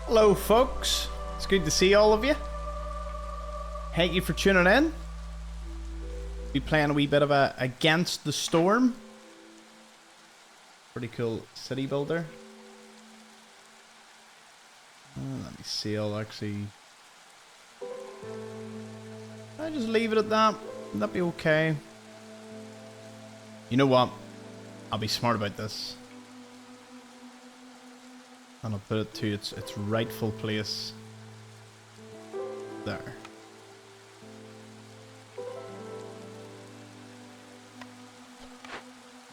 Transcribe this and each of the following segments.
Hello folks, it's good to see all of you. Thank you for tuning in. Be playing a wee bit of a Against the Storm. Pretty cool city builder. Let me see, I'll just leave it at that. Would that be okay? You know what? I'll be smart about this. And I'll put it to its rightful place. There.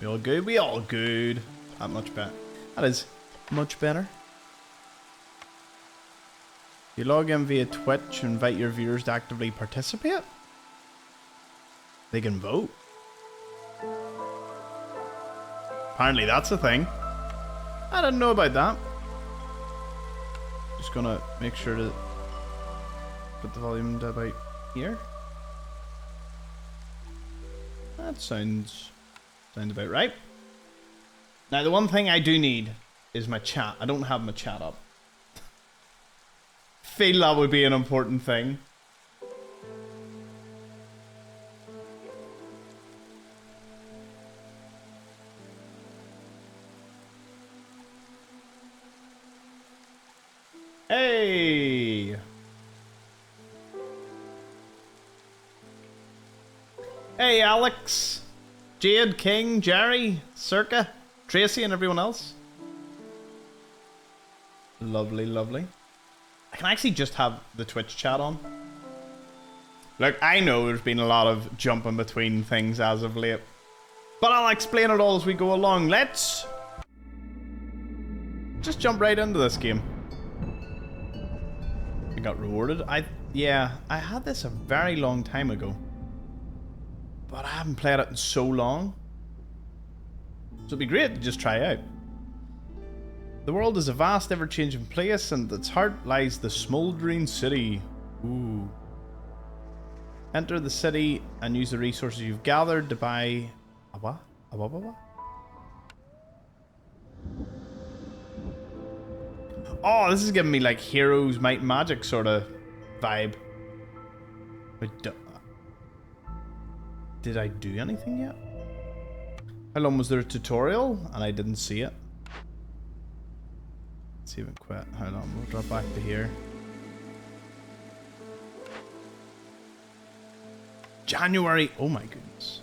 We all good? We all good. That much better. That is much better. You log in via Twitch, invite your viewers to actively participate. They can vote. Apparently that's a thing. I didn't know about that. Just gonna make sure to put the volume to about here. That sounds about right. Now the one thing I do need is my chat. I don't have my chat up. Feel that would be an important thing. Hey! Hey, Alex, Jade, King, Jerry, Circa, Tracy, and everyone else. Lovely, lovely. I can actually just have the Twitch chat on. Look, I know there's been a lot of jumping between things as of late, but I'll explain it all as we go along. Let's just jump right into this game. I got rewarded. Yeah, I had this a very long time ago, but I haven't played it in so long. So it'd be great to just try out. The world is a vast, ever-changing place, and at its heart lies the smouldering city. Ooh. Enter the city and use the resources you've gathered to buy a what? A what? Oh, this is giving me like Heroes Might and Magic sort of vibe. Did I do anything yet? How long was there a tutorial? And I didn't see it. Let's see if it quit. Hold on, we'll drop back to here. January. Oh my goodness.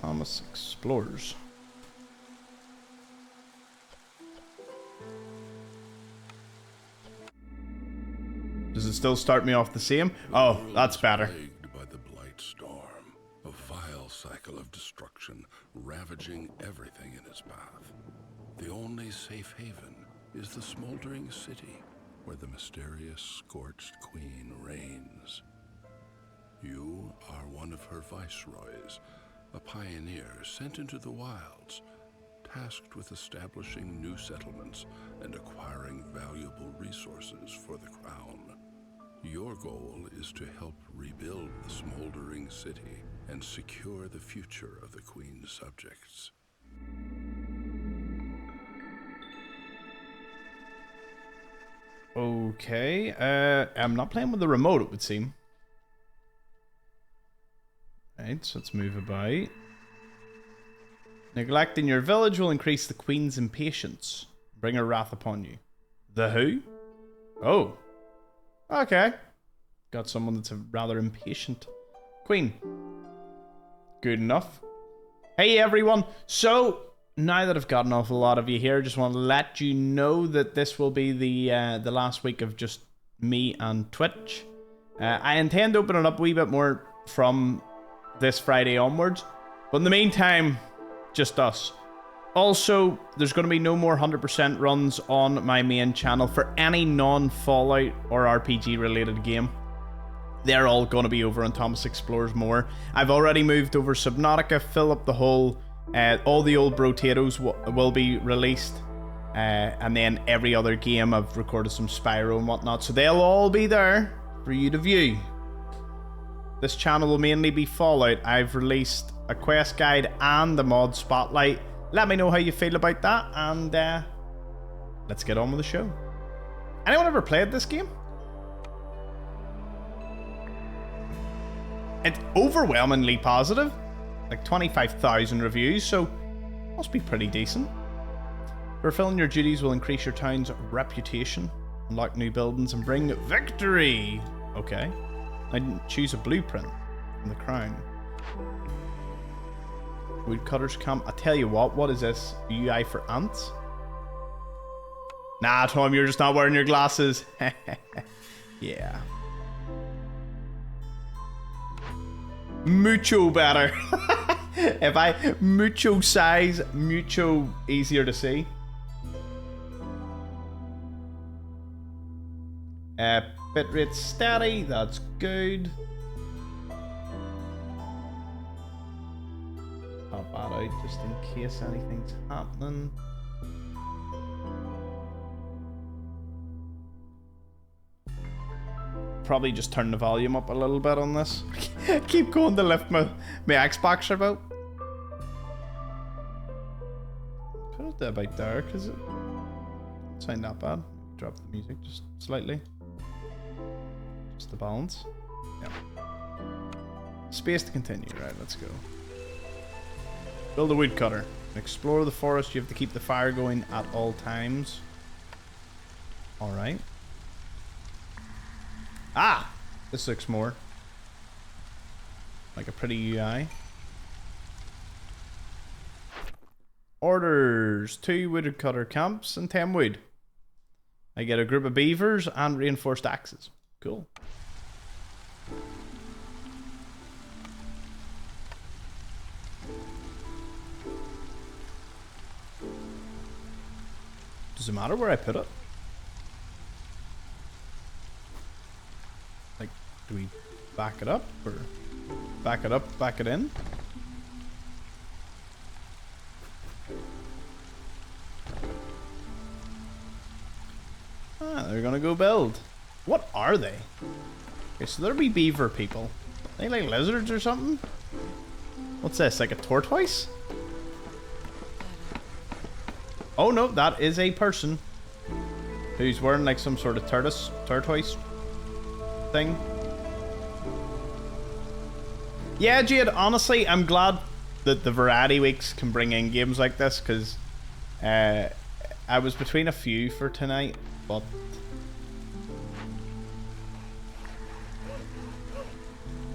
Thomas Xplores. Does it still start me off the same? Oh, that's better. Plagued by the blight storm, a vile cycle of destruction ravaging everything in its path. The only safe haven is the smoldering city where the mysterious scorched queen reigns. You are one of her viceroys, a pioneer sent into the wilds, tasked with establishing new settlements and acquiring valuable resources for the crown. Your goal is to help rebuild the smoldering city and secure the future of the Queen's subjects. Okay, I'm not playing with the remote, it would seem. Right, so let's move about. Neglecting your village will increase the Queen's impatience. Bring her wrath upon you. The who? Oh. Okay. Got someone that's a rather impatient queen. Good enough. Hey everyone. So, now that I've got an awful lot of you here, just want to let you know that this will be the last week of just me and Twitch. I intend to open it up a wee bit more from this Friday onwards. But in the meantime, just us. Also, there's going to be no more 100% runs on my main channel for any non-Fallout or RPG related game. They're all going to be over on Thomas Explores More. I've already moved over Subnautica, fill up the hole. All the old Brotatoes will be released. And then every other game, I've recorded some Spyro and whatnot. So they'll all be there for you to view. this channel will mainly be Fallout. I've released a quest guide and the mod spotlight. Let me know how you feel about that, and let's get on with the show. Anyone ever played this game? It's overwhelmingly positive, like 25,000 reviews, so must be pretty decent. Fulfilling your duties will increase your town's reputation, unlock new buildings, and bring victory. Okay. I choose a blueprint from the crown. Woodcutters camp. I tell you what is this? UI for ants? Nah, Tom, you're just not wearing your glasses. Yeah. Mucho better. If I mucho size, mucho easier to see. Bitrate steady, that's good. Pop that out just in case anything's happening. Probably just turn the volume up a little bit on this. Keep going to lift my Xbox about. Put it about there, because it doesn't sound that bad. Drop the music just slightly. Just the balance. Yeah. Space to continue. Right, let's go. Build a woodcutter. Explore the forest. You have to keep the fire going at all times. Alright. Ah! This looks more like a pretty UI. Orders. 2 woodcutter camps and 10 wood. I get a group of beavers and reinforced axes. Cool. Does it matter where I put it? Like, do we back it up or back it up, back it in? Ah, they're gonna go build. What are they? Okay, so they're beaver people. Are they like lizards or something? What's this, like a tortoise? Oh no, that is a person who's wearing like some sort of tortoise thing. Yeah, Jade, honestly, I'm glad that the Variety Weeks can bring in games like this, because I was between a few for tonight, but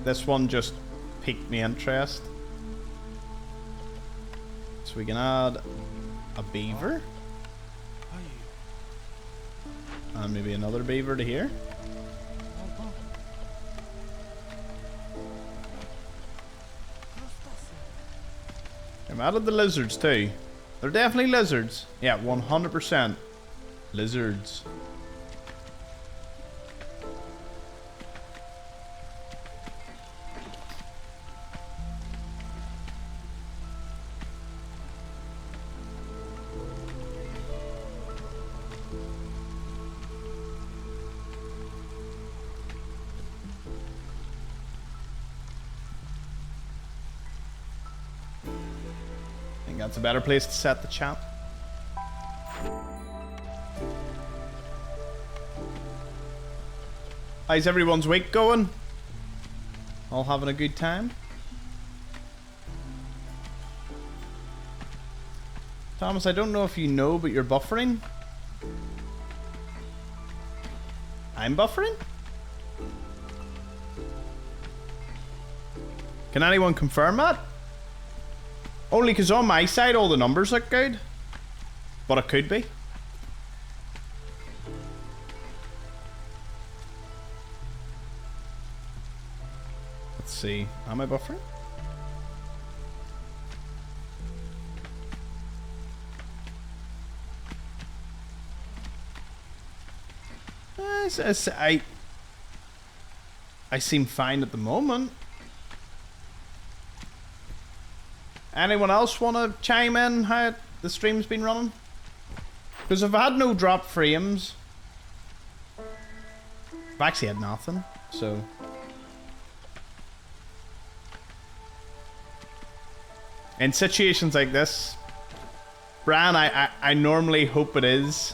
this one just piqued my interest. So we can add a beaver. And maybe another beaver to here. I've added the lizards too. They're definitely lizards. Yeah, 100% lizards. That's a better place to set the chat. How's everyone's week going? All having a good time? Thomas, I don't know if you know, but you're buffering. I'm buffering? Can anyone confirm that? Only because on my side all the numbers look good. But it could be. Let's see. Am I buffering? I seem fine at the moment. Anyone else want to chime in how the stream's been running? Because I've had no drop frames. I've actually had nothing, so... In situations like this, Bran, I normally hope it is.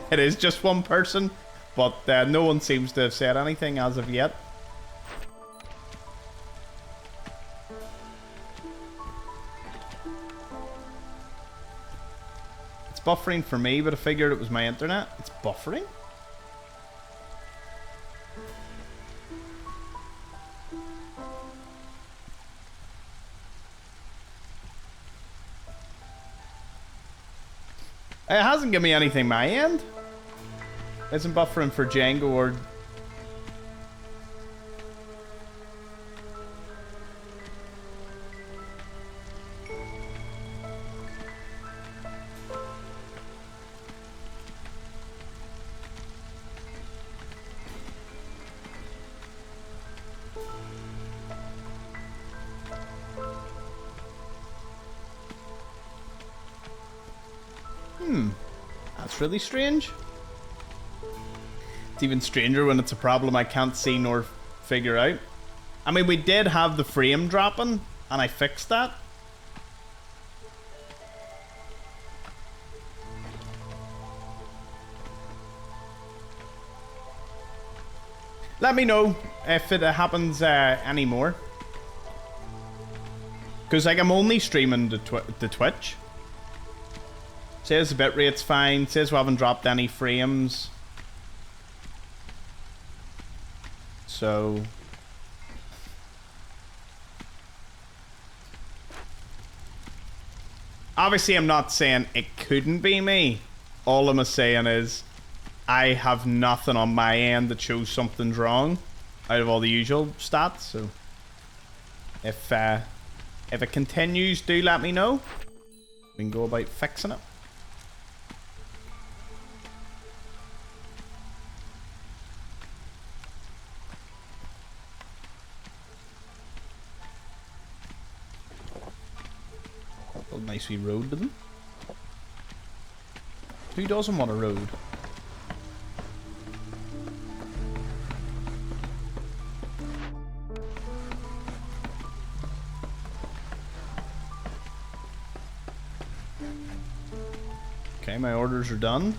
It is just one person, but no one seems to have said anything as of yet. It's buffering for me, but I figured it was my internet. It's buffering? It hasn't given me anything my end. It isn't buffering for Django or... That's really strange. It's even stranger when it's a problem I can't see nor figure out. I mean, we did have the frame dropping, and I fixed that. Let me know if it happens anymore. Because, like, I'm only streaming the Twitch. Says the bitrate's fine. Says we haven't dropped any frames. So... obviously, I'm not saying it couldn't be me. All I'm saying is I have nothing on my end that shows something's wrong out of all the usual stats. So if it continues, do let me know. We can go about fixing it. Nice wee road to them. Who doesn't want a road? Okay, my orders are done.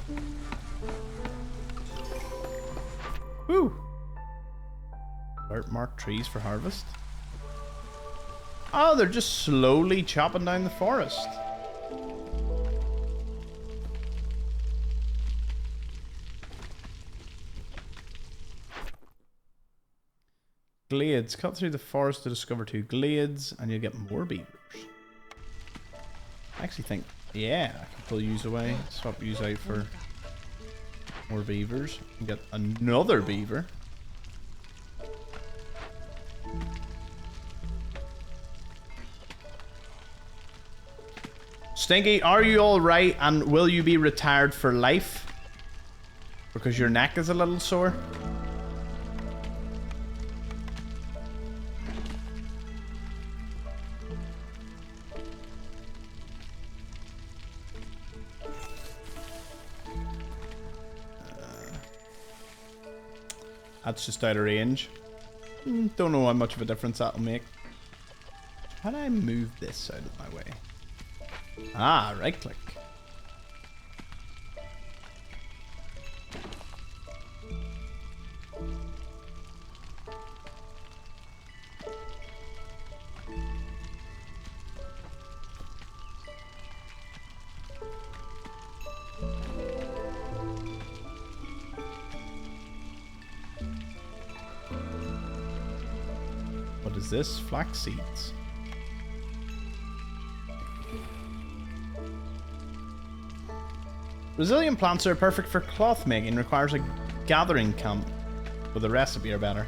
Woo! Dirt marked trees for harvest. Oh, they're just slowly chopping down the forest. Glades. Cut through the forest to discover 2 glades, and you'll get more beavers. I actually think, yeah, I can pull yous away. Swap yous out for more beavers. And get another beaver. Stinky, are you alright, and will you be retired for life? Because your neck is a little sore? That's just out of range. Don't know how much of a difference that'll make. How do I move this out of my way? Ah, right click. What is this? Flax seeds. Resilient plants are perfect for cloth making. Requires a gathering camp, but the recipe are better.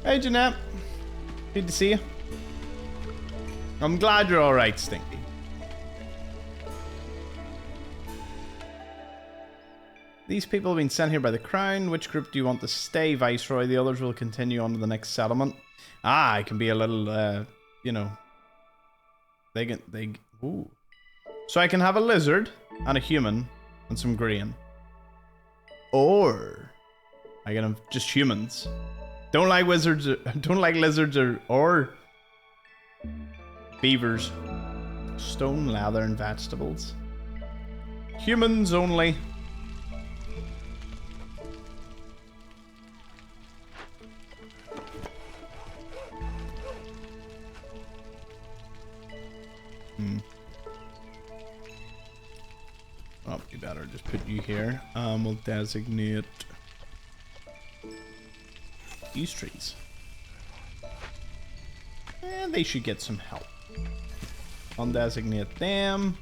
Hey Jeanette, good to see you. I'm glad you're alright, Stinky. These people have been sent here by the crown. Which group do you want to stay, Viceroy? The others will continue on to the next settlement. Ah, I can be a little, you know... Ooh. So I can have a lizard and a human and some grain. Or I can have just humans. Don't like wizards. Don't like lizards or beavers. Stone, leather, and vegetables. Humans only. Oh, you better just put you here. We'll designate these trees. And they should get some help. Undesignate them.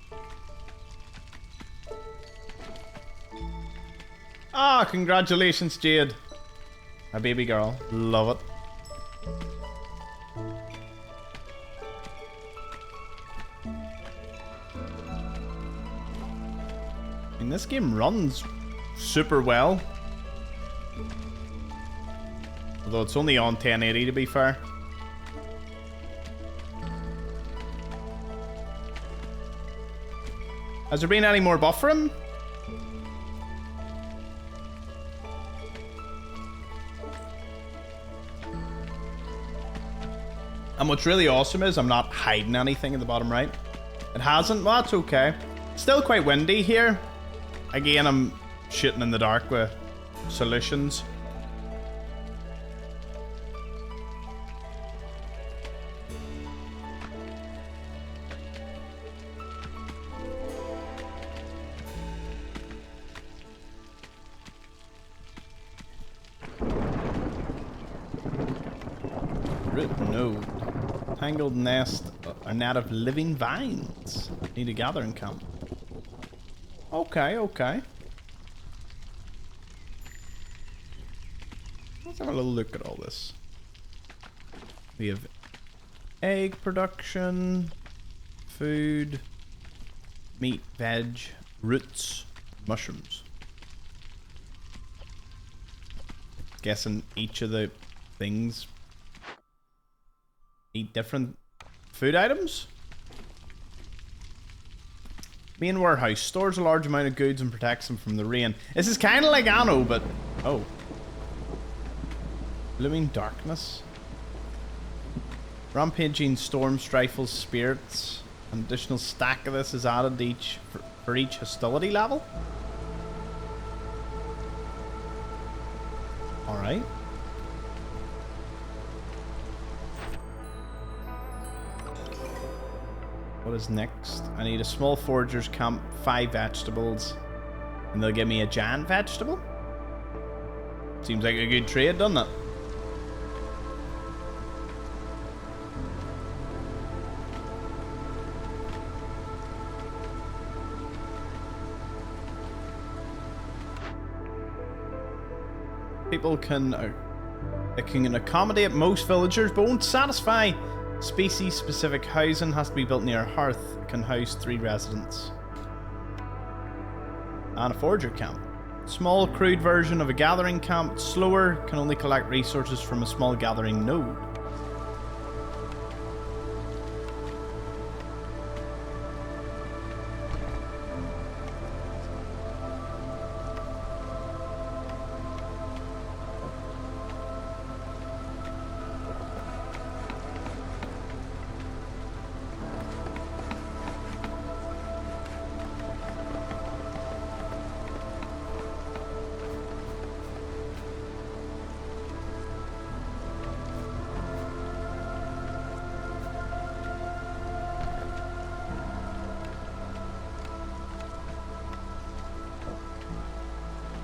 Ah, congratulations, Jade. A baby girl. Love it. I mean, this game runs super well. Although it's only on 1080 to be fair. Has there been any more buffering? And what's really awesome is I'm not hiding anything in the bottom right. It hasn't, well, that's okay. Still quite windy here. Again, I'm shooting in the dark with solutions. Root node. Tangled nest are net of living vines. Need a gathering camp. Okay, okay. Let's have a little look at all this. We have egg production, food, meat, veg, roots, mushrooms. Guessing each of the things eat different food items. Main warehouse stores a large amount of goods and protects them from the rain. This is kind of like Anno, but oh, blooming darkness. Rampaging storm strifles spirits. An additional stack of this is added to each for each hostility level. All right. What is next? I need a small forager's camp, 5 vegetables, and they'll give me a giant vegetable? Seems like a good trade, doesn't it? People can accommodate most villagers, but won't satisfy. Species-specific housing has to be built near a hearth. It can house 3 residents. And a forager camp. Small, crude version of a gathering camp. Slower, can only collect resources from a small gathering node.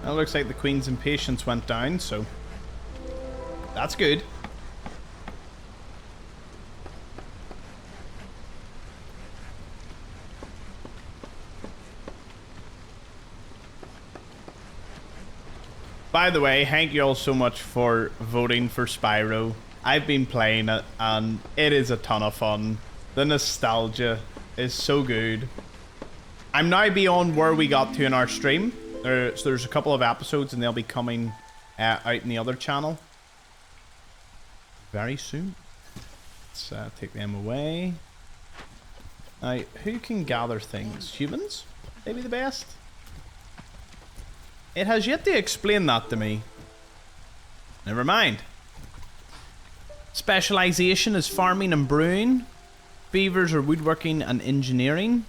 It looks like the Queen's impatience went down, so that's good. By the way, thank you all so much for voting for Spyro. I've been playing it and it is a ton of fun. The nostalgia is so good. I'm now beyond where we got to in our stream. So there's a couple of episodes, and they'll be coming out in the other channel very soon. Let's take them away. Now, who can gather things? Humans? Maybe the best? It has yet to explain that to me. Never mind. Specialization is farming and brewing. Beavers are woodworking and engineering.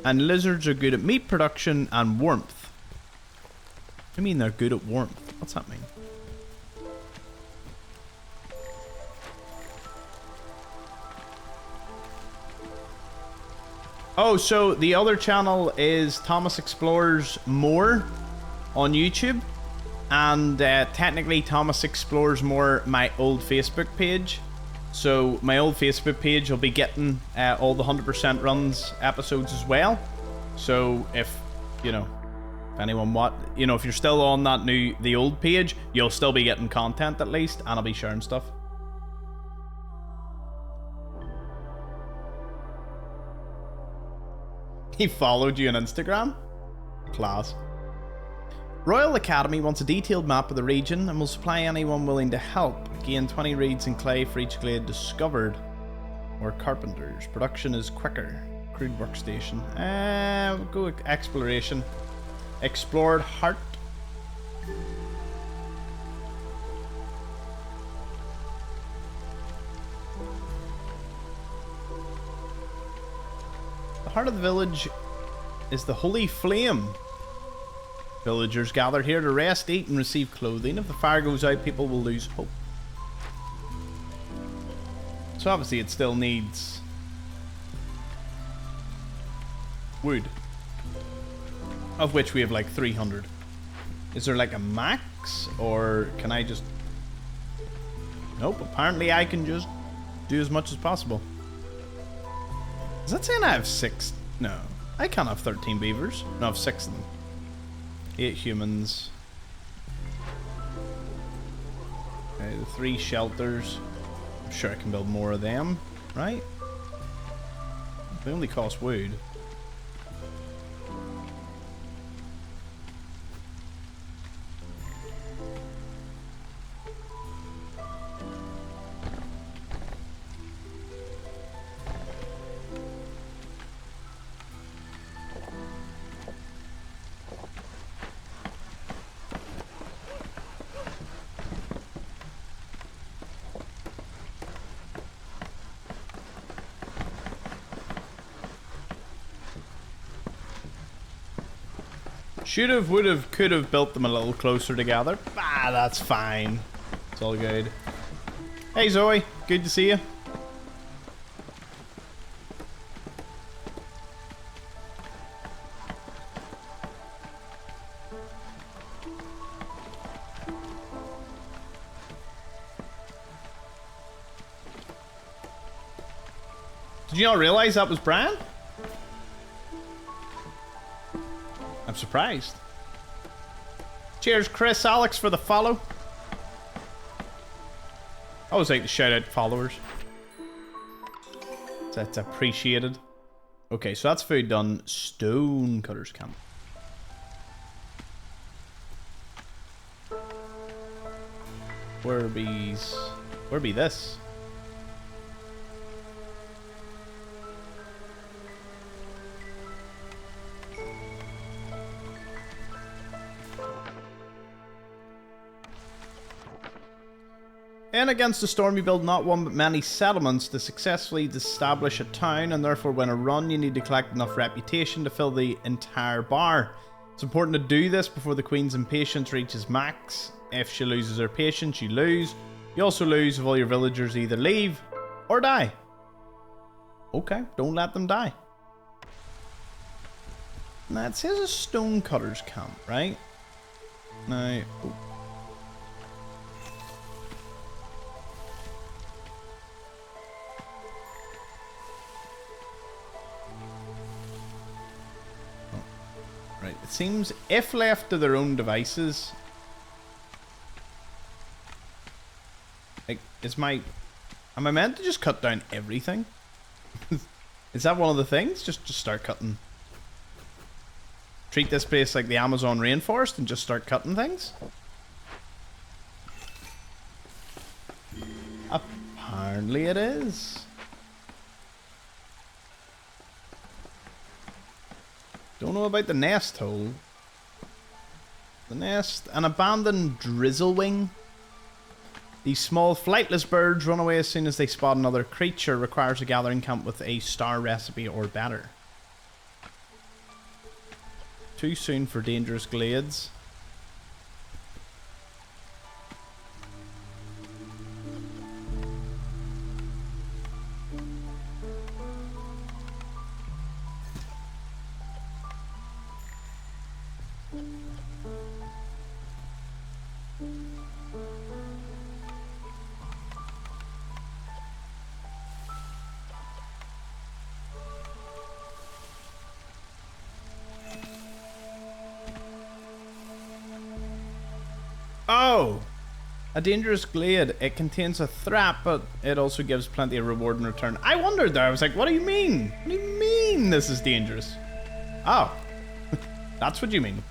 And lizards are good at meat production and warmth. What do you mean they're good at warmth? What's that mean? Oh, so the other channel is Thomas Explores More on YouTube. And technically Thomas Explores More, my old Facebook page. So my old Facebook page will be getting all the 100% runs episodes as well. So if, you know, if anyone if you're still on the old page, you'll still be getting content at least, and I'll be sharing stuff. He followed you on Instagram? Class. Royal Academy wants a detailed map of the region and will supply anyone willing to help. Gain 20 reeds and clay for each glade discovered. Or carpenters. Production is quicker. Crude workstation. We'll go with exploration. Explored heart. The heart of the village is the Holy Flame. Villagers gather here to rest, eat, and receive clothing. If the fire goes out, people will lose hope. So obviously it still needs wood. Of which we have like 300. Is there like a max? Or can I just... Nope, apparently I can just do as much as possible. Is that saying I have 6? No. I can't have 13 beavers. No, I have 6 of them. 8 humans. Okay, the 3 shelters. I'm sure I can build more of them, right? They only cost wood. Should have, would have, could have built them a little closer together. Ah, that's fine. It's all good. Hey Zoe, good to see you. Did you not realize that was Brian? I'm surprised. Cheers, Chris, Alex, for the follow. I always like to shout out followers. That's appreciated. Okay, so that's food done. Stone cutters camp. Where be this? In Against the Storm, you build not one but many settlements to successfully establish a town, and therefore when a run you need to collect enough reputation to fill the entire bar. It's important to do this before the Queen's impatience reaches max. If she loses her patience, you lose. You also lose if all your villagers either leave or die. Okay, don't let them die. Now it says a stonecutters camp, right? Now... Oh. Right, it seems if left to their own devices, like, am I meant to just cut down everything? Is that one of the things? Just start cutting. treat this place like the Amazon rainforest and just start cutting things? Apparently it is. Don't know about the nest hole. The nest, an abandoned drizzlewing. These small flightless birds run away as soon as they spot another creature. Requires a gathering camp with a star recipe or better. Too soon for dangerous glades. Oh! A dangerous glade. It contains a threat, but it also gives plenty of reward in return. I wondered there. I was like, what do you mean? What do you mean this is dangerous? Oh. That's what you mean.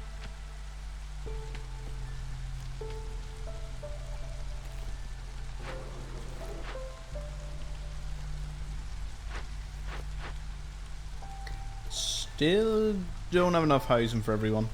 Still don't have enough housing for everyone.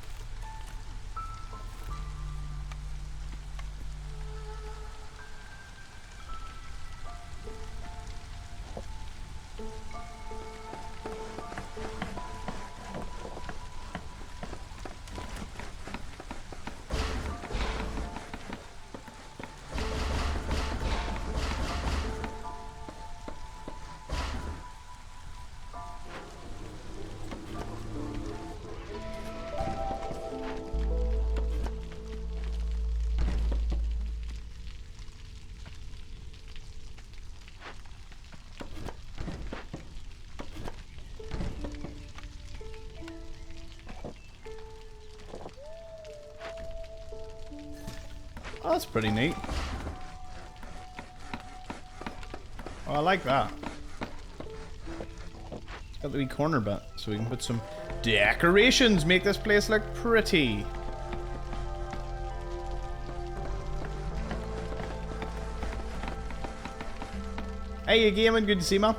Oh, that's pretty neat. Oh, I like that. It's got the wee corner bit, so we can put some decorations, make this place look pretty. Hey, you gaming? Good to see you, man.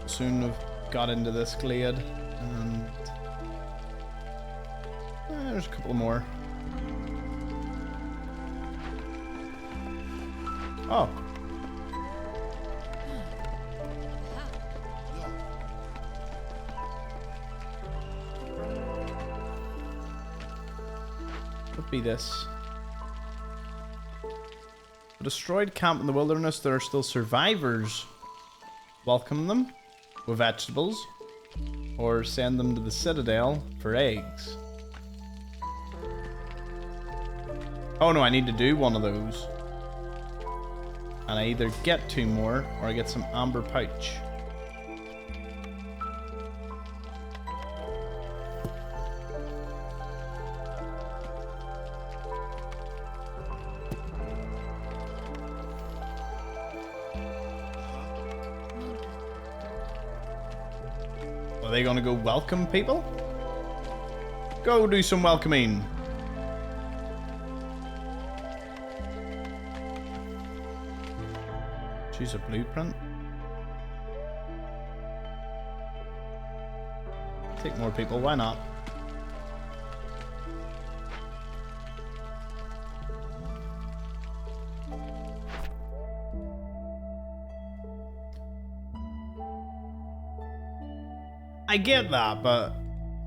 Soon have got into this glade, and there's a couple more. Oh. Could be this. A destroyed camp in the wilderness. There are still survivors. Welcome them with vegetables, or send them to the citadel for eggs. Oh no, I need to do one of those. And I either get 2 more, or I get some amber pouch. Are they gonna go welcome people? Go do some welcoming. Choose a blueprint. Take more people, why not? I get that, but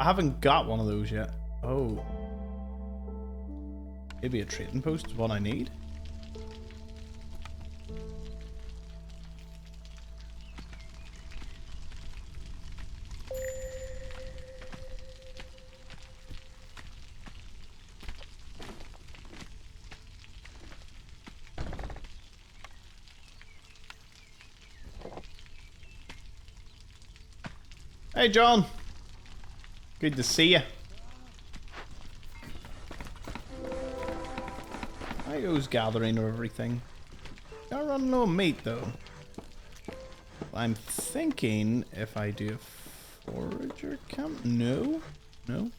I haven't got one of those yet. Oh. Maybe a trading post is what I need. Hey, John. Good to see you. I goes gathering of everything. Gotta run low on meat though. I'm thinking if I do a forager camp. No. No.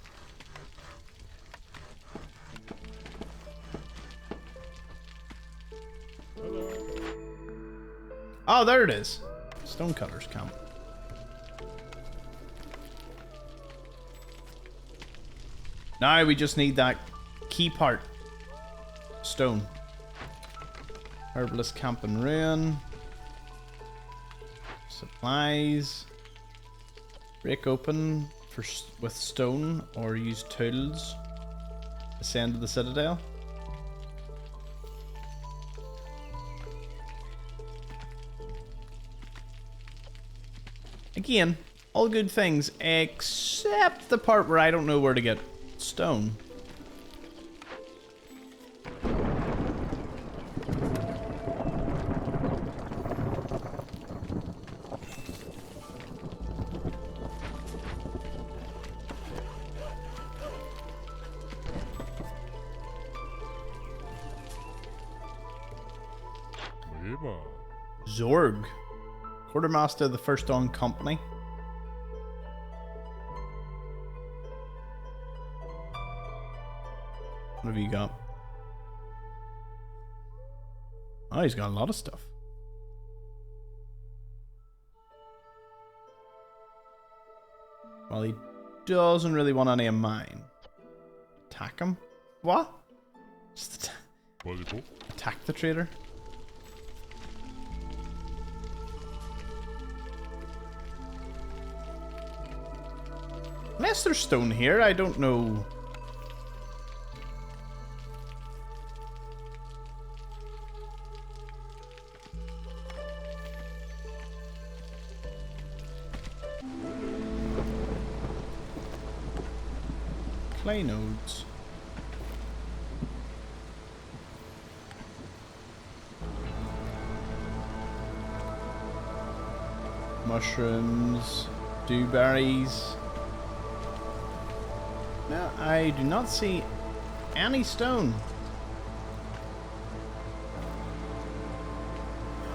Oh, there it is. Stonecutters camp. Now we just need that key part. Stone. Herbalist camp and ruin. Supplies. Break open with stone or use tools. Ascend to the citadel. Again, all good things except the part where I don't know where to get stone. Zorg, quartermaster of the First Dawn Company. What have you got? Oh, he's got a lot of stuff. Well, he doesn't really want any of mine. Attack him? What? Just attack the trader? Unless there's stone here, I don't know. Clay nodes. Mushrooms. Dewberries. No, I do not see any stone.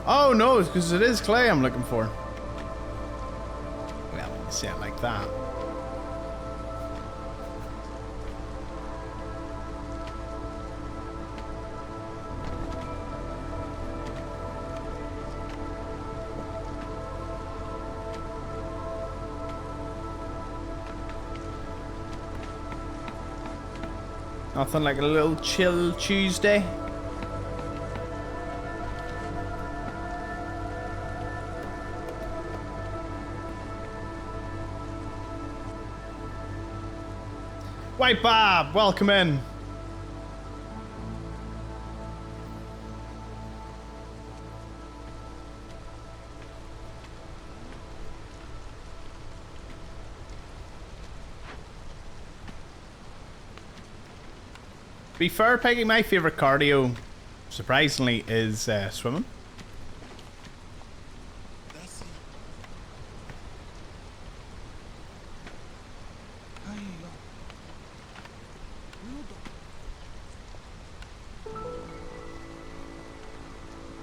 Oh no, it's because it is clay I'm looking for. Well, let me say it like that. Nothing like a little chill Tuesday. White Bob, welcome in. To be fair, Peggy, my favourite cardio, surprisingly, is swimming.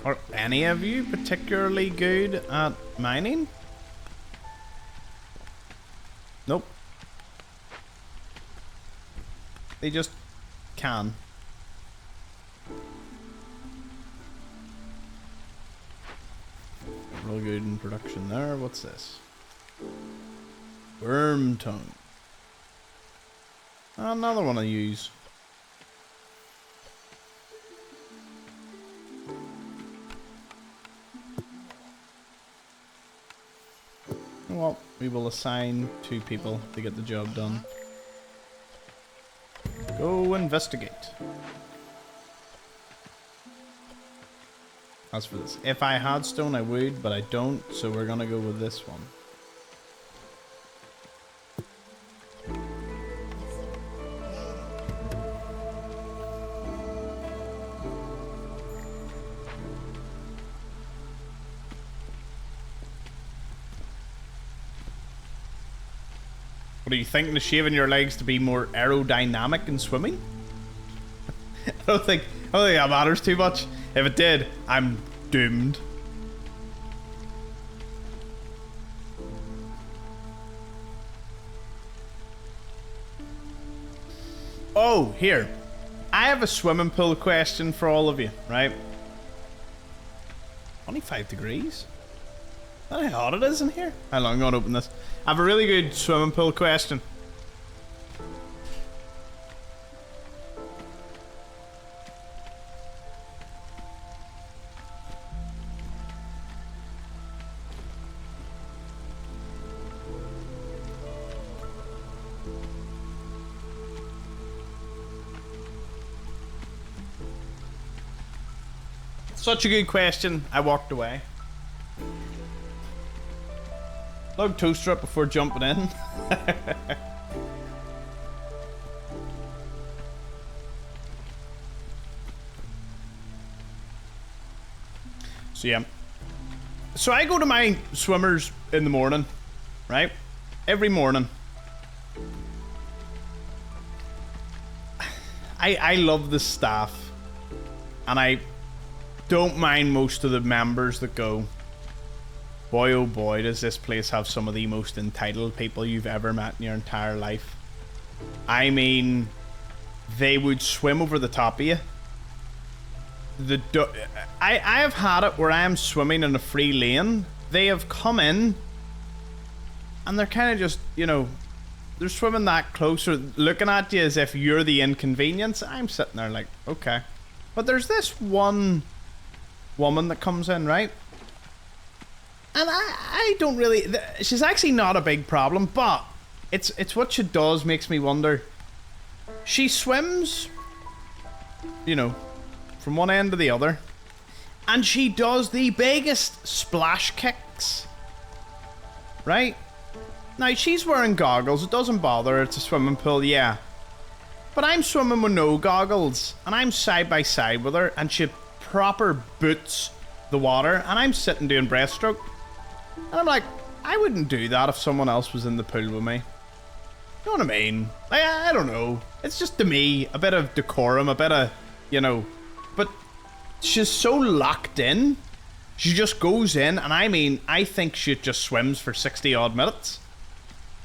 Are any of you particularly good at mining? Nope. They just can. Real good in production there. What's this? Worm tongue. Another one I use. Well, we will assign 2 people to get the job done. Go investigate. As for this, if I had stone I would, but I don't, so we're gonna go with this one. What are you thinking of shaving your legs to be more aerodynamic in swimming? I don't think that matters too much. If it did, I'm doomed. Oh, here. I have a swimming pool question for all of you, right? Only 5 degrees? Is that how hot it is in here? How long? I'm going to open this. I have a really good swimming pool question. Such a good question, I walked away. Lug toaster up before jumping in. So yeah. So I go to my swimmers in the morning, right? Every morning. I love the staff. And I don't mind most of the members that go. Boy oh boy, does this place have some of the most entitled people you've ever met in your entire life. I mean, they would swim over the top of you. I have had it where I am swimming in a free lane. They have come in and they're kind of just, you know, they're swimming that close or looking at you as if you're the inconvenience. I'm sitting there like, okay. But there's this one woman that comes in, right? And I don't really... She's actually not a big problem, but it's what she does makes me wonder. She swims, you know, from one end to the other. And she does the biggest splash kicks. Right? Now, she's wearing goggles. It doesn't bother her. It's a swimming pool, yeah. But I'm swimming with no goggles. And I'm side by side with her. And she proper boots the water. And I'm sitting doing breaststroke. And I'm like, I wouldn't do that if someone else was in the pool with me. You know what I mean? Like, I don't know. It's just to me, a bit of decorum, a bit of, you know. But she's so locked in. She just goes in, and I mean, I think she just swims for 60 odd minutes.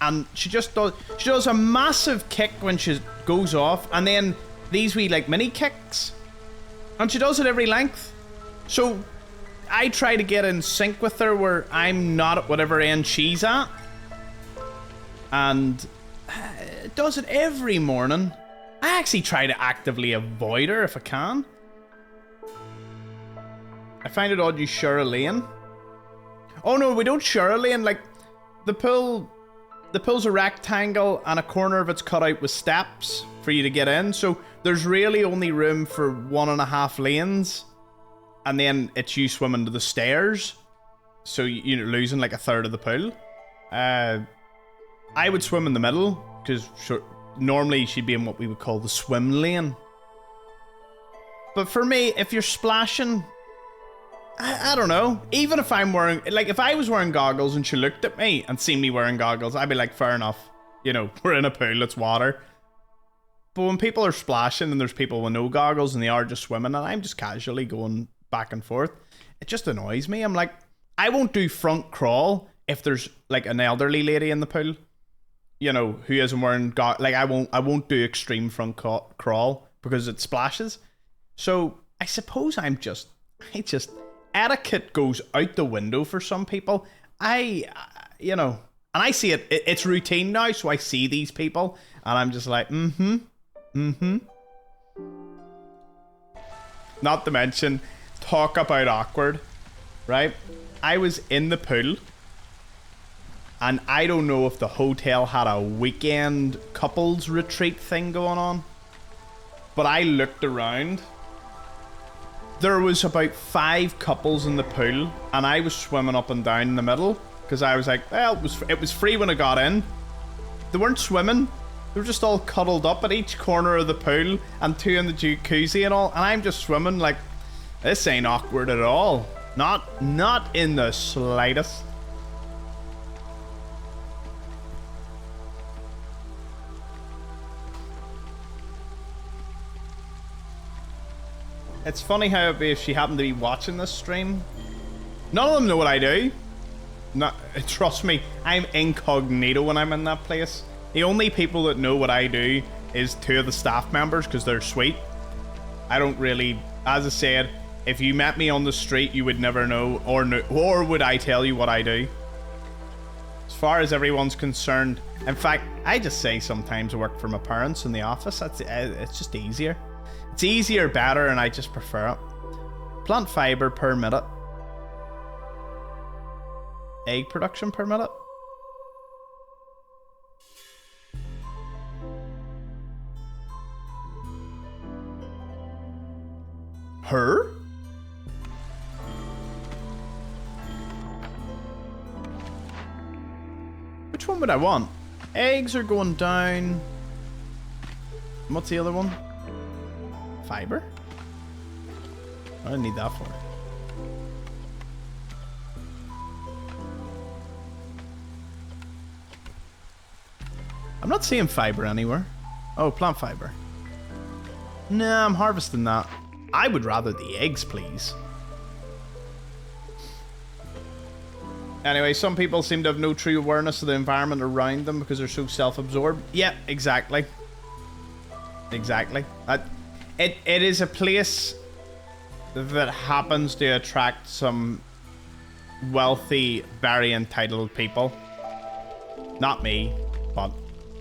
And she does a massive kick when she goes off, and then these wee like mini kicks. And she does it every length. So I try to get in sync with her where I'm not at whatever end she's at. And does it every morning. I actually try to actively avoid her if I can. I find it odd you share a lane. Oh no, we don't share a lane. Like, the pool's a rectangle and a corner of it's cut out with steps for you to get in. So there's really only room for 1.5 lanes. And then it's you swimming to the stairs. So you're losing like a third of the pool. I would swim in the middle, because normally she'd be in what we would call the swim lane. But for me, if you're splashing, I don't know. Even if I'm wearing, like if I was wearing goggles and she looked at me and seen me wearing goggles, I'd be like, fair enough. You know, we're in a pool, it's water. But when people are splashing and there's people with no goggles and they are just swimming and I'm just casually going back and forth, it just annoys me. I'm like, I won't do front crawl if there's like an elderly lady in the pool, you know, who isn't wearing like I won't do extreme front crawl because it splashes. So I suppose etiquette goes out the window for some people. You know, and I see it's routine now, so I see these people and I'm just like, Not to mention, talk about awkward, right? I was in the pool, and I don't know if the hotel had a weekend couples retreat thing going on, but I looked around. There was about 5 couples in the pool, and I was swimming up and down in the middle, because I was like, well, it was free when I got in. They weren't swimming. They were just all cuddled up at each corner of the pool, and 2 in the jacuzzi and all, and I'm just swimming like, this ain't awkward at all. Not in the slightest. It's funny how it'd be if she happened to be watching this stream. None of them know what I do. Not, trust me, I'm incognito when I'm in that place. The only people that know what I do is 2 of the staff members because they're sweet. I don't really, as I said, if you met me on the street, you would never know, or would I tell you what I do? As far as everyone's concerned, in fact, I just say sometimes I work for my parents in the office. It's just easier. It's easier, better, and I just prefer it. Plant fiber per minute. Egg production per minute. Her? Which one would I want? Eggs are going down. What's the other one? Fiber? I don't need that for. I'm not seeing fiber anywhere. Oh, plant fiber. Nah, I'm harvesting that. I would rather the eggs, please. Anyway, some people seem to have no true awareness of the environment around them because they're so self-absorbed. Yeah, exactly. Exactly. It is a place that happens to attract some wealthy, very entitled people. Not me, but,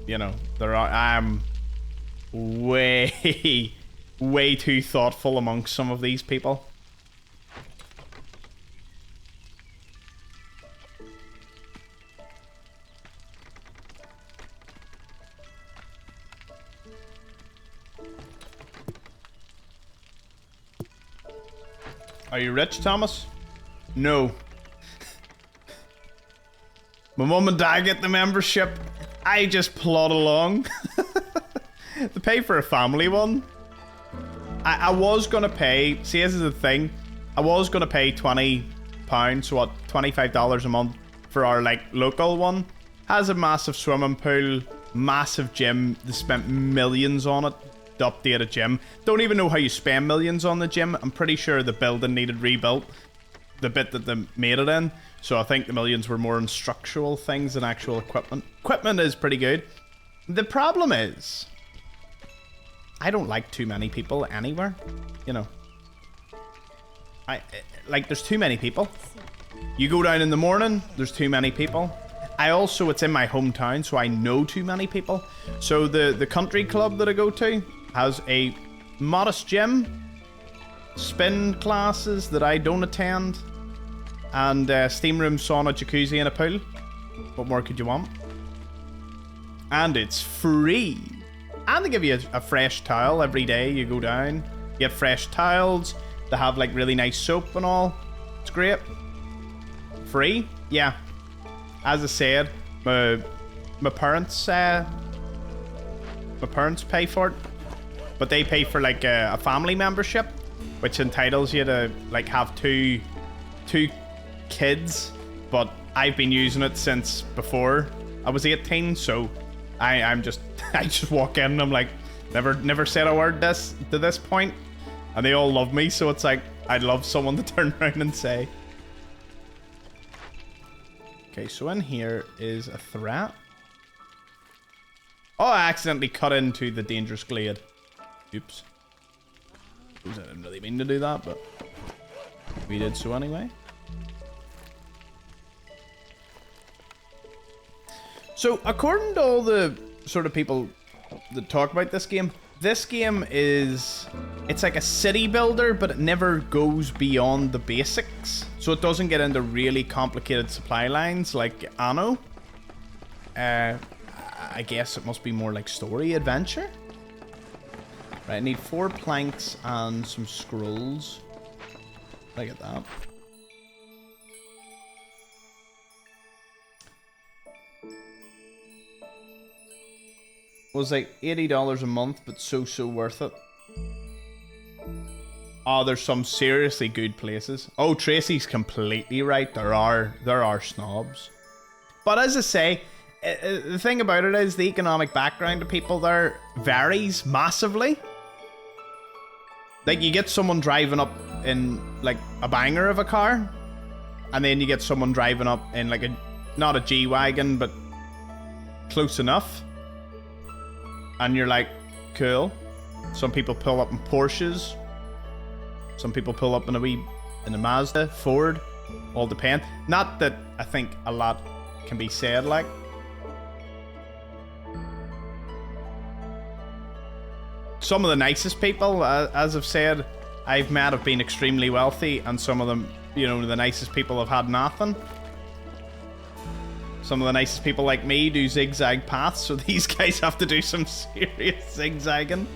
you know, I'm way, way too thoughtful amongst some of these people. Are you rich, Thomas? No. My mum and dad get the membership. I just plod along. To pay for a family one. I was gonna pay. See, this is the thing. I was gonna pay £20, so what, $25 a month for our like local one. Has a massive swimming pool, massive gym. They spent millions on it. To update a gym. Don't even know how you spend millions on the gym. I'm pretty sure the building needed rebuilt. The bit that they made it in. So I think the millions were more on structural things than actual equipment. Equipment is pretty good. The problem is, I don't like too many people anywhere. You know. Like, there's too many people. You go down in the morning, there's too many people. It's in my hometown, so I know too many people. So the country club that I go to has a modest gym, spin classes that I don't attend, and steam room, sauna, jacuzzi, and a pool. What more could you want? And it's free. And they give you a fresh towel every day you go down. You get fresh towels. They have like really nice soap and all. It's great. Free? Yeah. As I said, my parents pay for it, but they pay for like a family membership, which entitles you to like have two kids. But I've been using it since before I was 18, so I just walk in and I'm like, never said a word to this point, and they all love me. So it's like I'd love someone to turn around and say. Okay, so in here is a threat. Oh, I accidentally cut into the dangerous glade. Oops. I didn't really mean to do that, but we did so anyway. So, according to all the sort of people that talk about this game is, it's like a city builder, but it never goes beyond the basics. So it doesn't get into really complicated supply lines like Anno. I guess it must be more like story adventure. Right, I need 4 planks and some scrolls. Look at that. Was like $80 a month, but so worth it. Oh, there's some seriously good places. Oh, Tracy's completely right. There are snobs. But as I say, the thing about it is the economic background of people there varies massively. Like, you get someone driving up in, like, a banger of a car, and then you get someone driving up in, like, not a G-Wagon, but close enough. And you're like, cool. Some people pull up in Porsches. Some people pull up in a Mazda, Ford. All depend. Not that I think a lot can be said, like. Some of the nicest people, as I've said, I've met have been extremely wealthy, and some of them, you know, the nicest people have had nothing. Some of the nicest people like me do zigzag paths, so these guys have to do some serious zigzagging.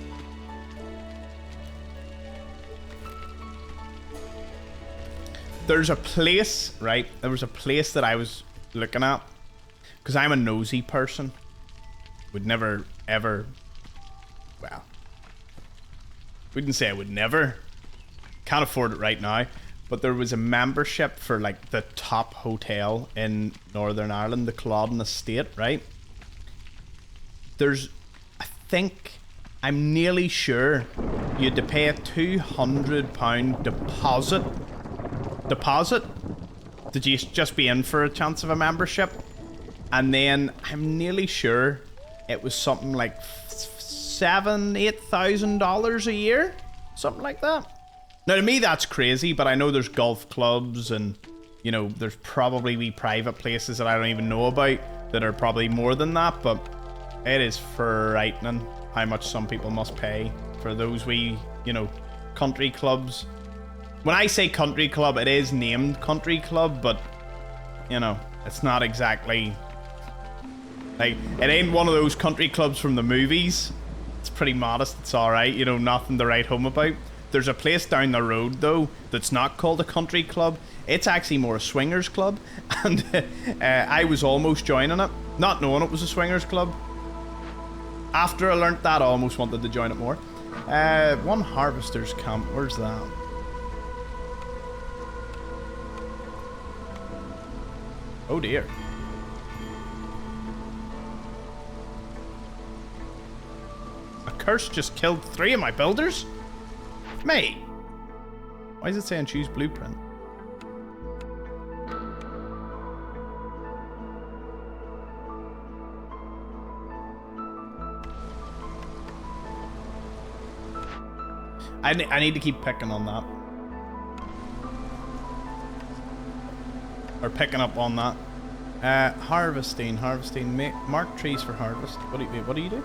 There's a place, right? There was a place that I was looking at, because I'm a nosy person. Would never, ever, well, wouldn't say I would never. Can't afford it right now. But there was a membership for like the top hotel in Northern Ireland, the Culloden Estate, right? There's, I think, I'm nearly sure you had to pay a £200 deposit to just be in for a chance of a membership. And then I'm nearly sure it was something like $7,000-8,000 a year, something like that. Now to me that's crazy, but I know there's golf clubs and, you know, there's probably wee private places that I don't even know about that are probably more than that, but it is frightening how much some people must pay for those wee, you know, country clubs. When I say country club, it is named country club, but, you know, it's not exactly, like, it ain't one of those country clubs from the movies. It's pretty modest, it's alright, you know, nothing to write home about. There's a place down the road, though, that's not called a country club. It's actually more a swingers club, and I was almost joining it, not knowing it was a swingers club. After I learnt that, I almost wanted to join it more. One Harvester's Camp, where's that? Oh dear. A curse just killed 3 of my builders? Mate! Why is it saying choose blueprint? I need to keep picking on that. Or picking up on that. Harvesting. Mark trees for harvest. What do you do?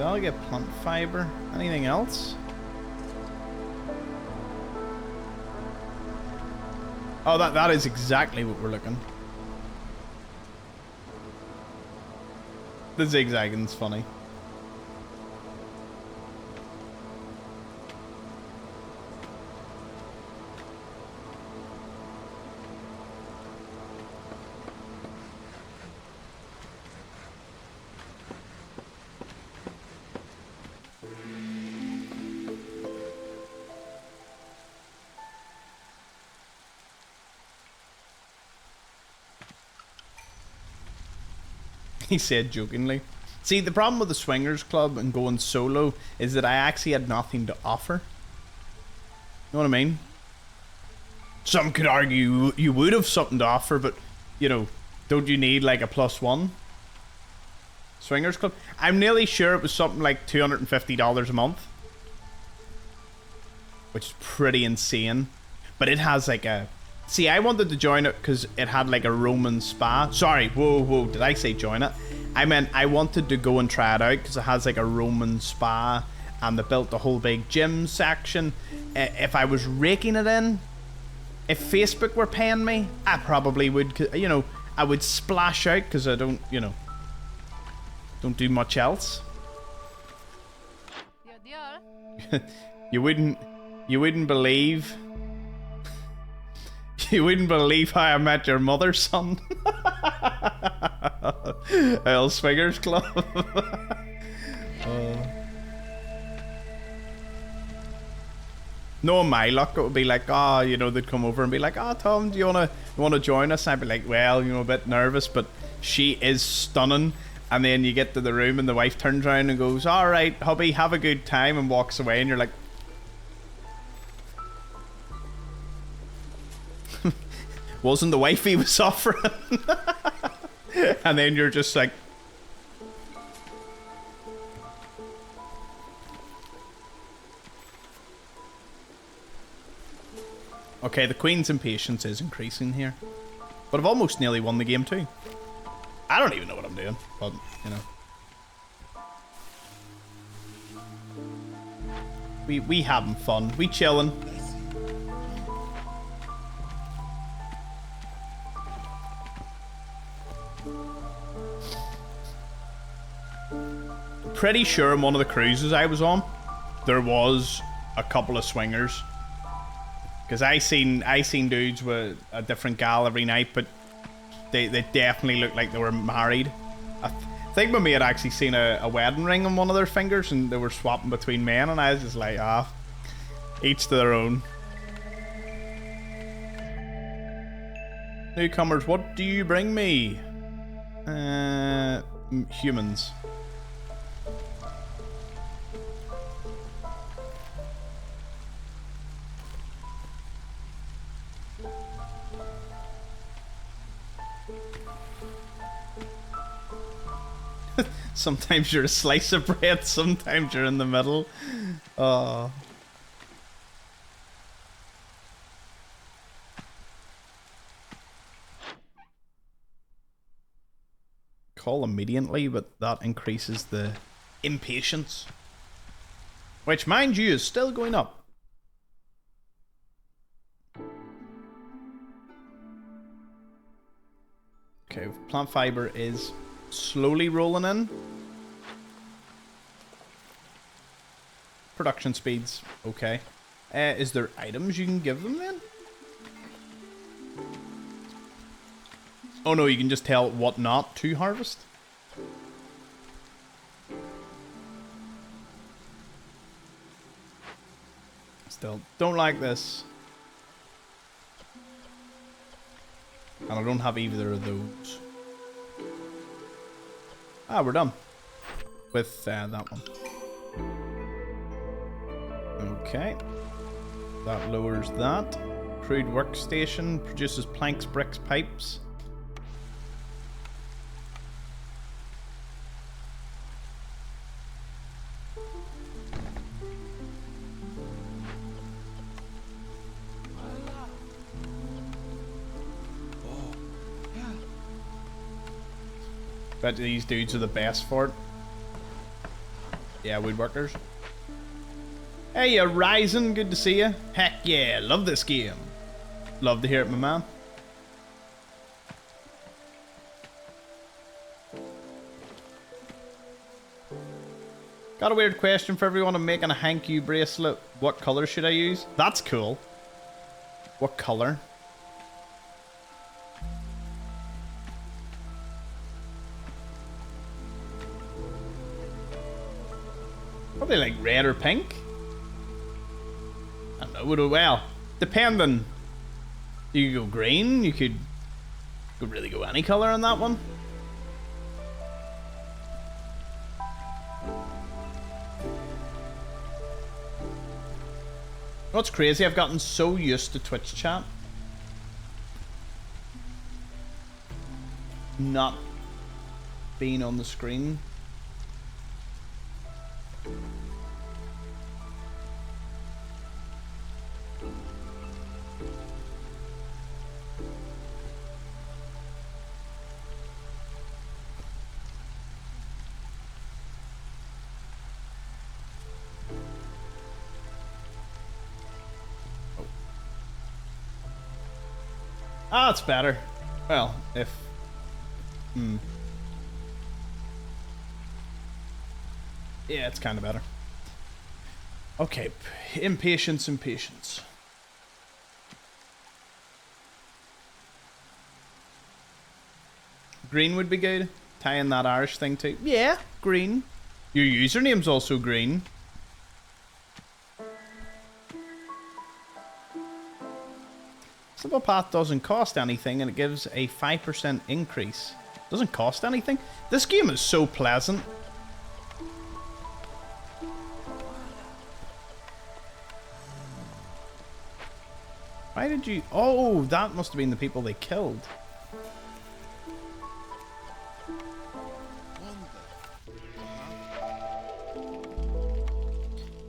I'll get plant fiber. Anything else? Oh, that is exactly what we're looking. The zigzagging's funny. He said jokingly. See, the problem with the swingers club and going solo is that I actually had nothing to offer. You know what I mean? Some could argue you would have something to offer, but, you know, don't you need like a +1? Swingers club? I'm nearly sure it was something like $250 a month. Which is pretty insane. But it has like a... See, I wanted to join it because it had like a Roman spa. Sorry, whoa, did I say join it? I meant I wanted to go and try it out because it has like a Roman spa and they built a whole big gym section. If I was raking it in, if Facebook were paying me, I probably would, you know, I would splash out because I don't, you know, don't do much else. You wouldn't believe... You wouldn't believe how I met your mother, son. Earl Swingers Club. No, my luck, it would be like, oh, you know, they'd come over and be like, oh, Tom, do you wanna join us? And I'd be like, well, you know, a bit nervous, but she is stunning. And then you get to the room and the wife turns around and goes, all right, hubby, have a good time, and walks away, and you're like, wasn't the wife he was offering? And then you're just like, okay, the Queen's impatience is increasing here. But I've almost nearly won the game too. I don't even know what I'm doing, but, you know. We having fun. We chilling. Pretty sure in one of the cruises I was on, there was a couple of swingers. Because I seen dudes with a different gal every night, but they definitely looked like they were married. I think my mate had actually seen a wedding ring on one of their fingers, and they were swapping between men, and I was just like, ah, each to their own. Newcomers, what do you bring me? Humans. Sometimes you're a slice of bread, sometimes you're in the middle. Oh. Call immediately, but that increases the impatience. Which, mind you, is still going up. Okay, plant fiber is slowly rolling in. Production speeds, okay. Is there items you can give them then? Oh no, you can just tell what not to harvest. Still, don't like this. And I don't have either of those. Ah, we're done with that one. Okay. That lowers that. Crude workstation produces planks, bricks, pipes. Bet these dudes are the best for it. Yeah, woodworkers. Hey, Ryzen, good to see you. Heck yeah, love this game. Love to hear it, my man. Got a weird question for everyone. I'm making a Hank You bracelet. What color should I use? That's cool. What color? Probably like red or pink. I don't know. Well, depending. You could go green. You could really go any color on that one. What's crazy? I've gotten so used to Twitch chat. Not being on the screen. Ah, it's better. Well, if... Yeah, it's kind of better. Okay, impatience, impatience. Green would be good. Tie in that Irish thing too. Yeah, green. Your username's also green. Simple Path doesn't cost anything and it gives a 5% increase. Doesn't cost anything? This game is so pleasant. Why did you... Oh, that must have been the people they killed.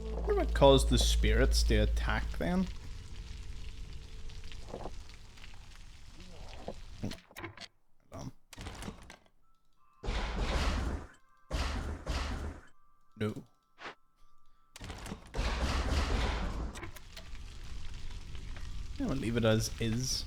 I wonder what caused the spirits to attack then. No. I'm gonna leave it as is.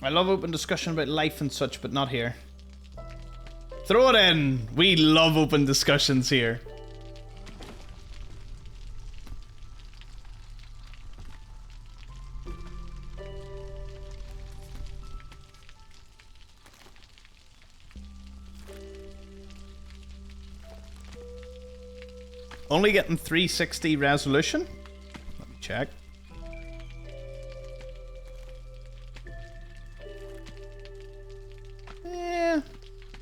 I love open discussion about life and such, but not here. Throw it in! We love open discussions here. Only getting 360 resolution? Let me check.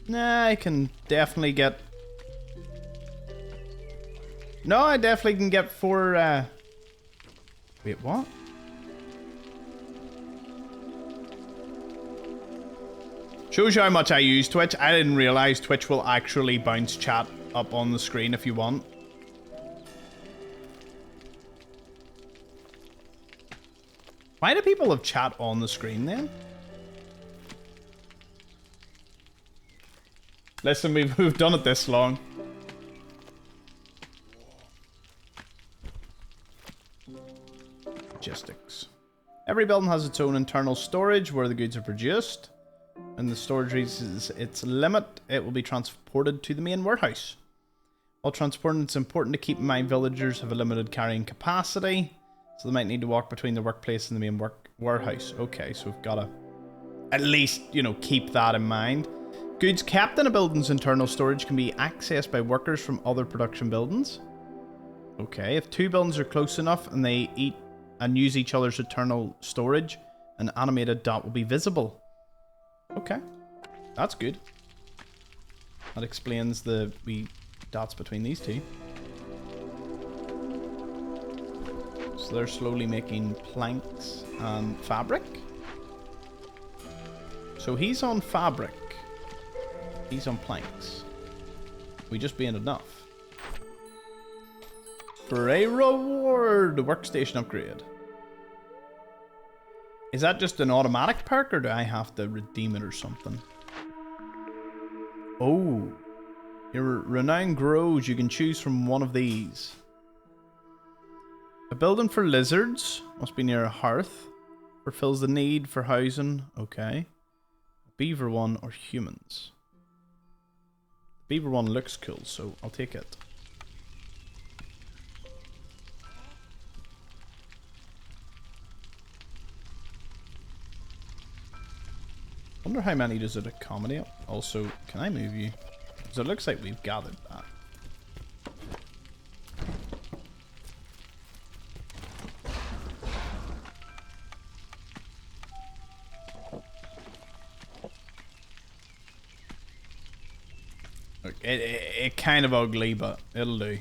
Nah, I can definitely get... No, I definitely can get 4... Wait, what? Shows you how much I use Twitch. I didn't realize Twitch will actually bounce chat up on the screen if you want. Why do people have chat on the screen then? Listen, we've done it this long. Logistics. Every building has its own internal storage where the goods are produced. When the storage reaches its limit, it will be transported to the main warehouse. While transporting, it's important to keep in mind villagers have a limited carrying capacity, so they might need to walk between the workplace and the main warehouse. Okay, so we've got to at least, you know, keep that in mind. Goods kept in a building's internal storage can be accessed by workers from other production buildings. Okay, if two buildings are close enough and they eat and use each other's internal storage, an animated dot will be visible. Okay, that's good. That explains the wee dots between these two. So they're slowly making planks and fabric. So he's on fabric. He's on planks. We just being enough. For a reward, workstation upgrade. Is that just an automatic perk or do I have to redeem it or something? Oh. Your renown grows. You can choose from one of these. A building for lizards. Must be near a hearth. Fulfills the need for housing. Okay. A beaver one or humans. The beaver one looks cool, so I'll take it. Wonder how many does it accommodate? Also, can I move you? Because it looks like we've gathered that. Look, it kind of ugly, but it'll do.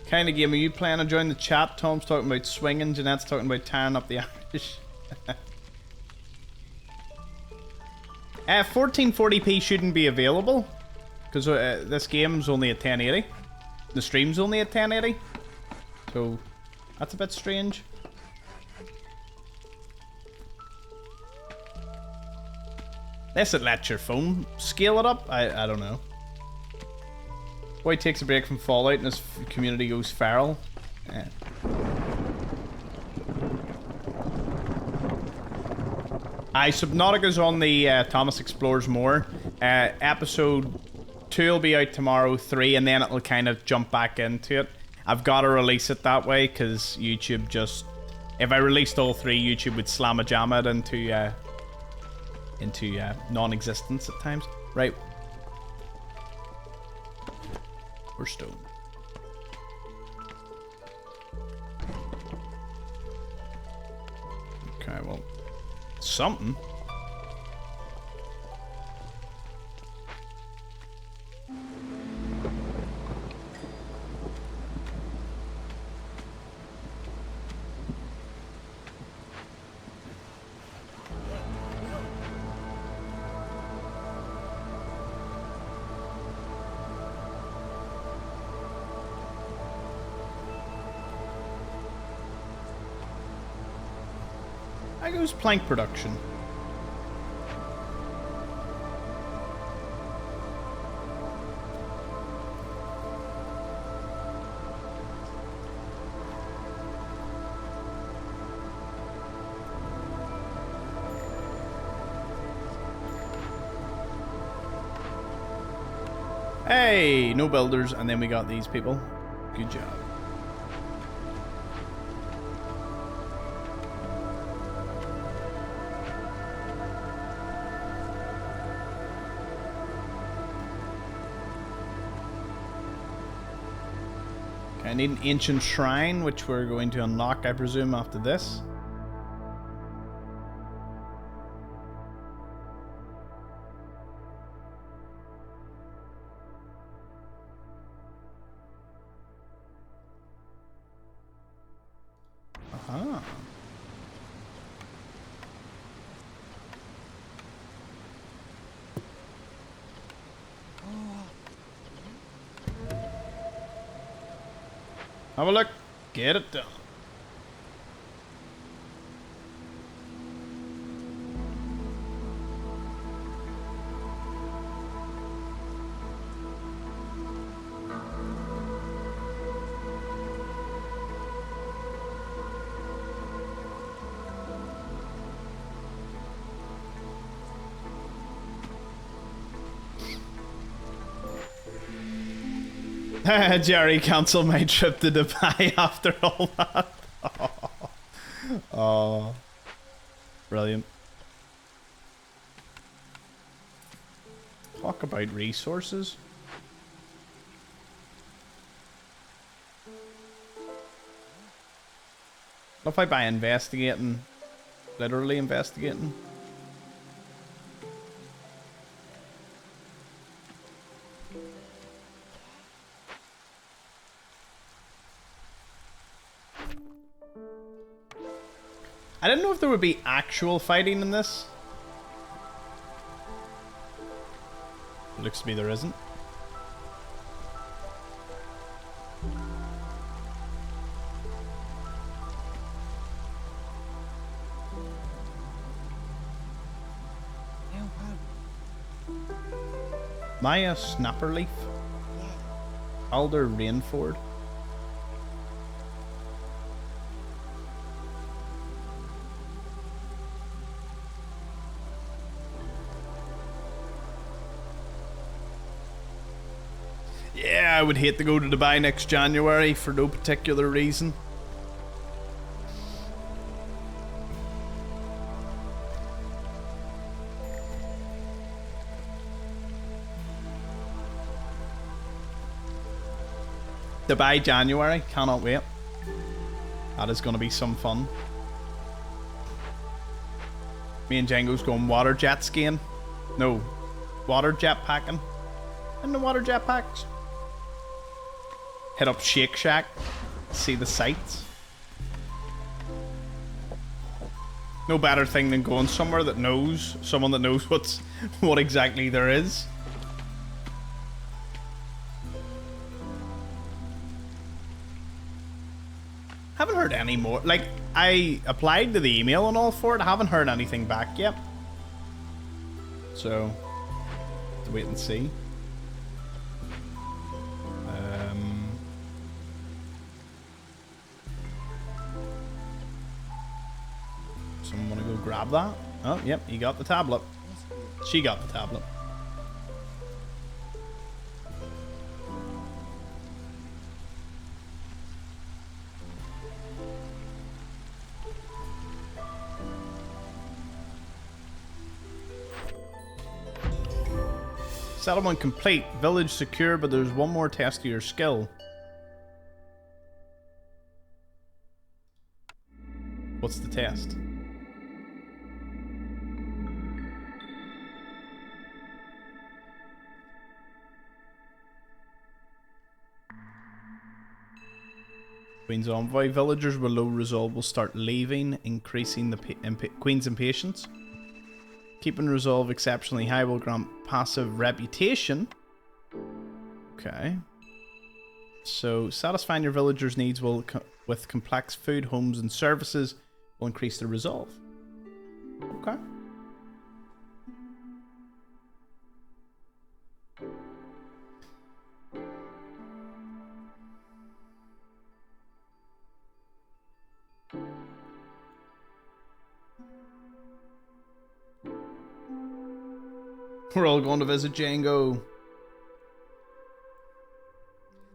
Kind of game. Are you planning to join the chat? Tom's talking about swinging. Jeanette's talking about tearing up the Irish. 1440p shouldn't be available because this game's only at 1080. The stream's only at 1080, so that's a bit strange. Unless it lets your phone scale it up, I don't know. Boy takes a break from Fallout and his community goes feral. Yeah. Subnautica's on the Thomas Explores More. Episode 2 will be out tomorrow, 3, and then it'll kind of jump back into it. I've got to release it that way because YouTube just... If I released all 3, YouTube would slam a jam it into non-existence at times. Right. We're stone. Okay, well... Something. How goes plank production? Hey, no builders, and then we got these people. Good job. I need an ancient shrine, which we're going to unlock, I presume, after this. Aha. Have a look. Get it done. Jerry, cancel my trip to Dubai after all that. Oh, brilliant. Talk about resources. What if I buy investigating? Literally investigating? I didn't know if there would be actual fighting in this. Looks to me there isn't. Maya Snapperleaf. Alder Rainford. Yeah, I would hate to go to Dubai next January for no particular reason. Dubai January, cannot wait. That is going to be some fun. Me and Django's going water jet skiing. No, water jet packing. In the water jet packs. Hit up Shake Shack. See the sights. No better thing than going somewhere that knows someone that knows what exactly there is. Haven't heard any more. Like, I applied to the email and all for it. I haven't heard anything back yet. So, have to wait and see. Someone want to go grab that? Oh, yep, he got the tablet. She got the tablet. Settlement complete. Village secure, but there's one more test of your skill. What's the test? Queen's Envoy. Villagers with low resolve will start leaving, increasing the Queen's impatience. Keeping resolve exceptionally high will grant passive reputation. Okay. So, satisfying your villagers' needs will with complex food, homes, and services will increase their resolve. Okay. We're all going to visit Django. To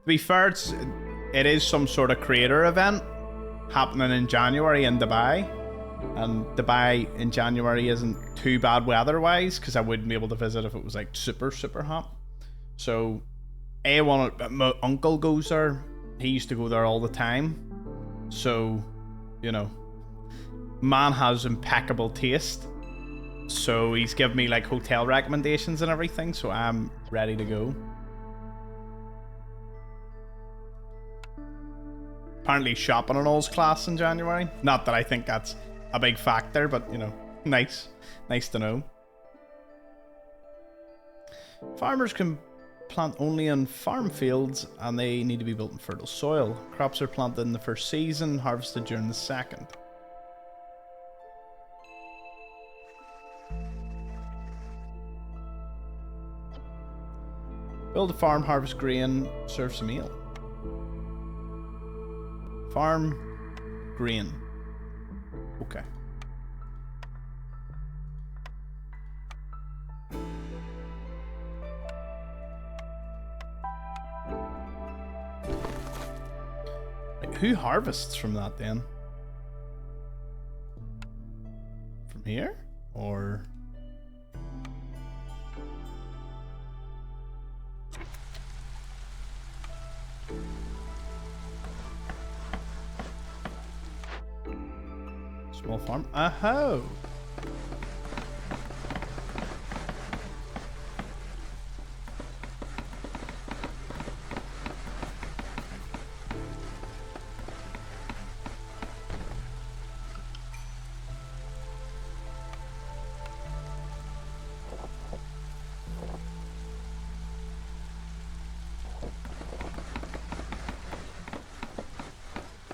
be fair, it is some sort of creator event happening in January in Dubai. And Dubai in January isn't too bad weather-wise, because I wouldn't be able to visit if it was like super, super hot. So, my uncle goes there. He used to go there all the time. So, you know, man has impeccable taste. So he's given me like hotel recommendations and everything, so I'm ready to go. Apparently shopping in all's class in January. Not that I think that's a big factor, but you know, nice to know. Farmers can plant only on farm fields and they need to be built in fertile soil. Crops are planted in the first season, harvested during the second. Build a farm, harvest grain, serves a meal. Farm, grain. Okay. Wait, who harvests from that then? From here? Or... Small farm. Oh.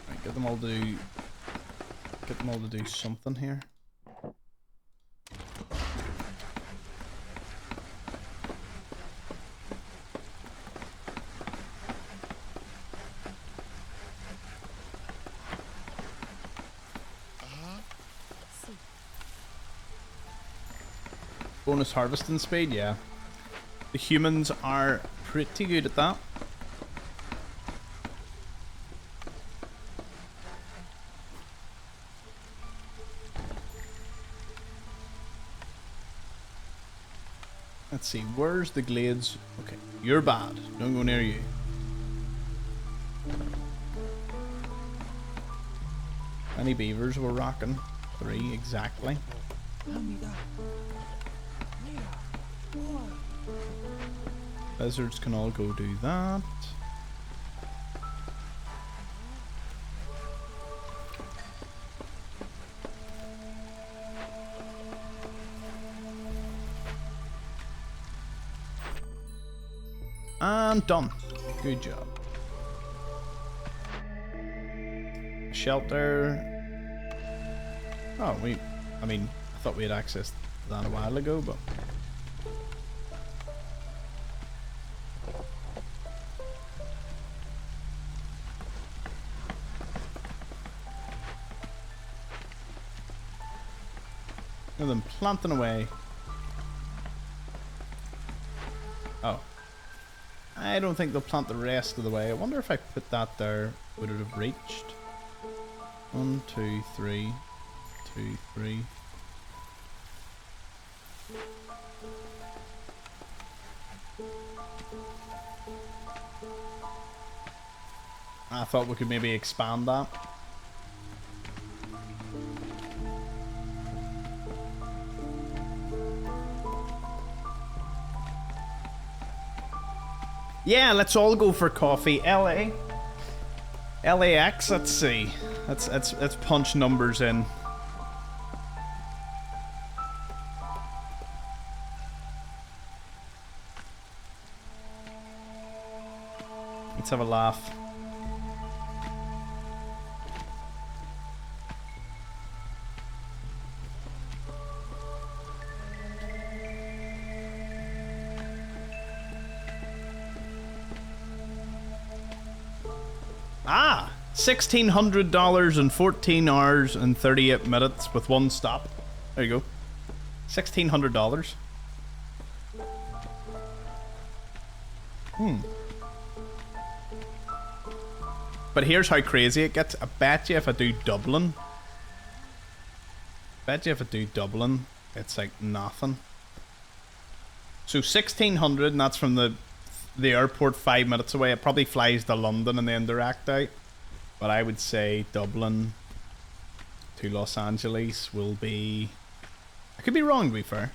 Right, get them all to do something here. Bonus harvesting speed, yeah. The humans are pretty good at that. Let's see, where's the glades? Okay, you're bad. Don't go near you. How many beavers we're rocking? 3 exactly. Lizards can all go do that. And done. Good job. Shelter. Oh, I mean, I thought we had accessed that a while ago, but... Look at them planting away. Oh. I don't think they'll plant the rest of the way. I wonder if I put that there, would it have reached? 1, 2, 3. 2, 3. I thought we could maybe expand that. Yeah, let's all go for coffee. LA. LAX, let's see. Let's punch numbers in. Let's have a laugh. Ah! $1,600 in 14 hours and 38 minutes with one stop. There you go. $1,600. But here's how crazy it gets. I bet you if I do Dublin... it's like nothing. So 1,600, and that's from the airport 5 minutes away. It probably flies to London and then direct out. But I would say Dublin to Los Angeles will be... I could be wrong, to be fair.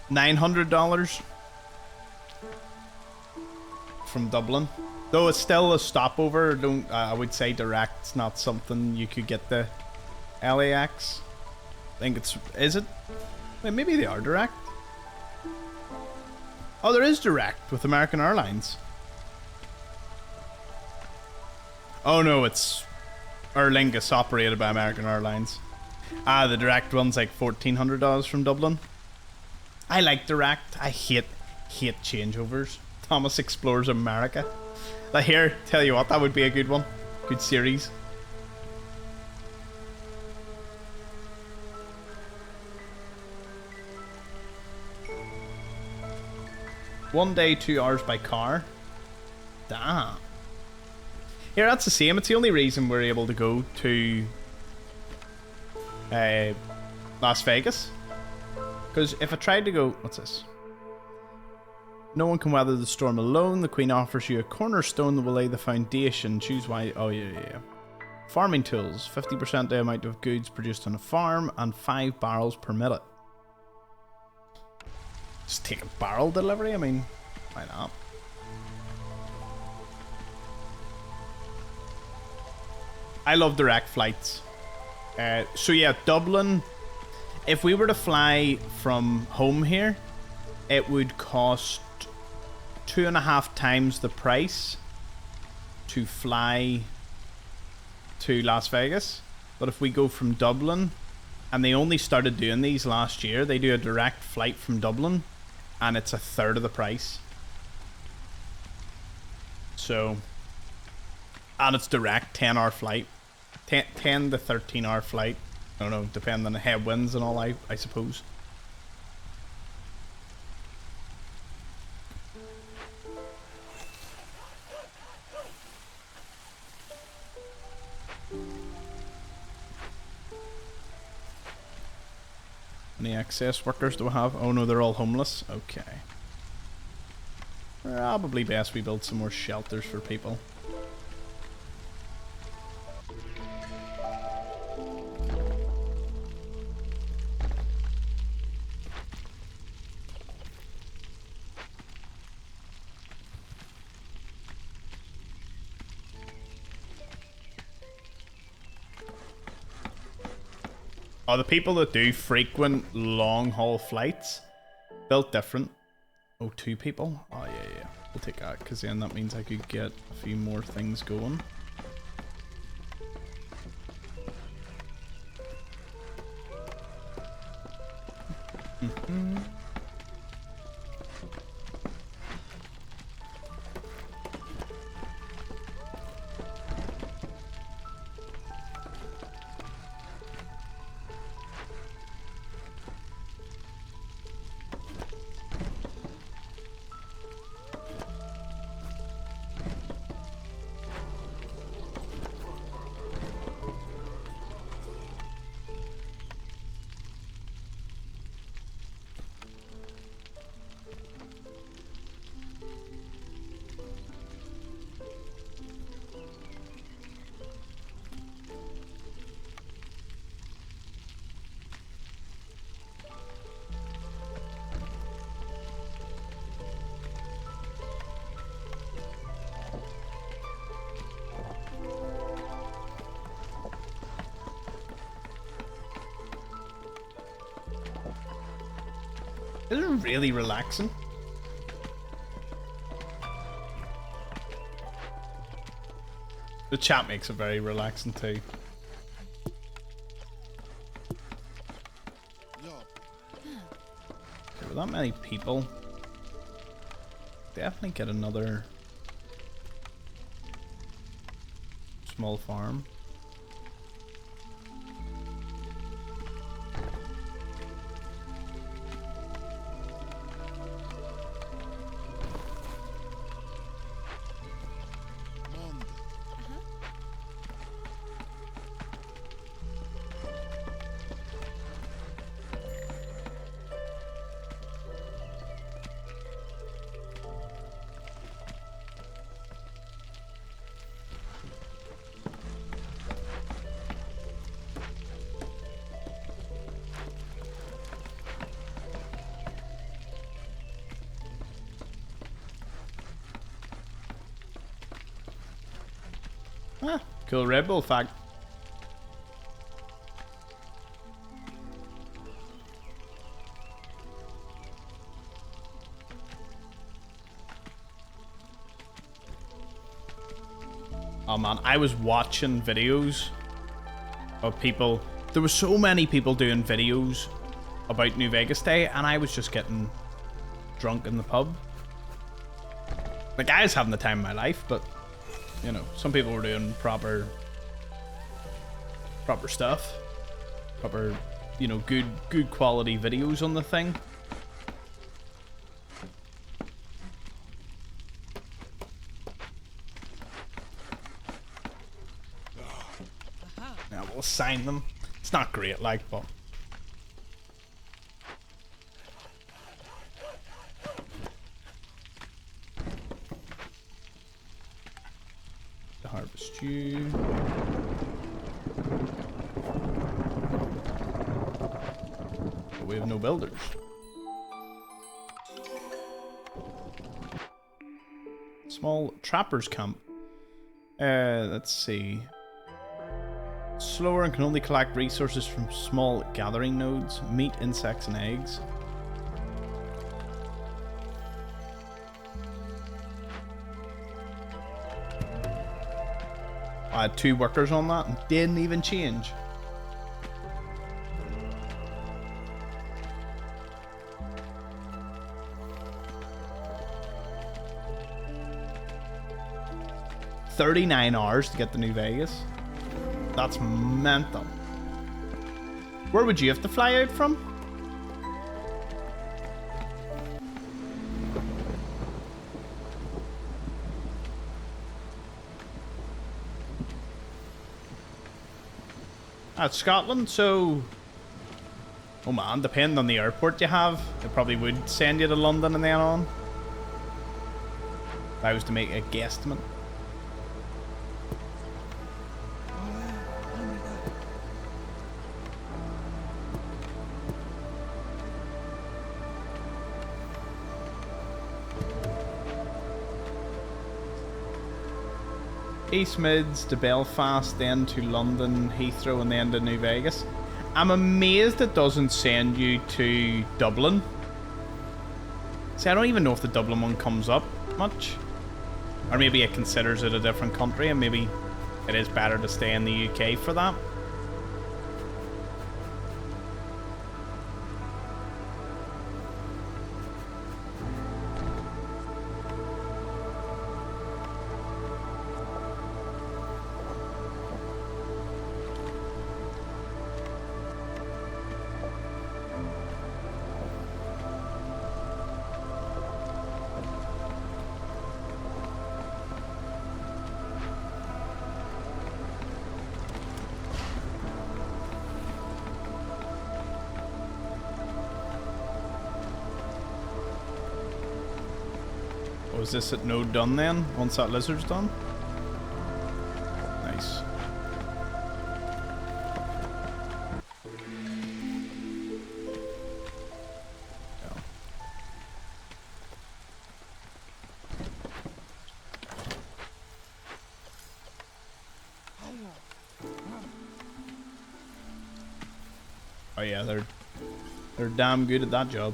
$900 from Dublin. Though it's still a stopover. I would say direct's not something you could get the LAX. I think it's... Is it? Wait, maybe they are direct. Oh, there is direct with American Airlines. Oh no, it's Aer Lingus operated by American Airlines. Ah, the direct one's like $1,400 from Dublin. I like direct. I hate changeovers. Thomas Explores America. Like here, tell you what, that would be a good one. Good series. One day, 2 hours by car. Damn. Here, that's the same. It's the only reason we're able to go to Las Vegas. Because if I tried to go... What's this? No one can weather the storm alone. The Queen offers you a cornerstone that will lay the foundation. Choose why... Oh, yeah. Farming tools. 50% the amount of goods produced on a farm and 5 barrels per minute. Just take a barrel delivery? I mean, why not? I love direct flights. So yeah, Dublin... If we were to fly from home here, it would cost 2.5 times the price to fly to Las Vegas. But if we go from Dublin, and they only started doing these last year, they do a direct flight from Dublin, and it's 1/3 of the price. So, and it's direct, 10-hour flight. 10 to 13-hour flight. I don't know, depending on the headwinds and all, I suppose. Any excess workers do we have? Oh no, they're all homeless. Okay. Probably best we build some more shelters for people. Oh, the people that do frequent long haul flights, built different. Oh, 2 people? Oh, yeah. We'll take that, because then that means I could get a few more things going. This is really relaxing. The chat makes it very relaxing too. Okay, with that many people, definitely get another small farm. Ah, cool Red Bull fact. Oh man, I was watching videos of people. There were so many people doing videos about New Vegas Day, and I was just getting drunk in the pub. Like, I was having the time of my life, but you know, some people were doing proper stuff, proper, you know, good quality videos on the thing. Yeah, we'll sign them. It's not great, like, but harvest you. But we have no builders. Small trappers camp. Let's see. Slower and can only collect resources from small gathering nodes, meat, insects, and eggs. I had 2 workers on that and didn't even change. $39 hours to get to New Vegas. That's mental. Where would you have to fly out from? At Scotland, so... Oh man, depending on the airport you have, it probably would send you to London and then on. If I was to make a guesstimate. East Mids to Belfast, then to London, Heathrow, and then to New Vegas. I'm amazed it doesn't send you to Dublin. See, I don't even know if the Dublin one comes up much. Or maybe it considers it a different country and maybe it is better to stay in the UK for that. Was this at node done then? Once that lizard's done? Nice. Yeah. Oh yeah, they're damn good at that job.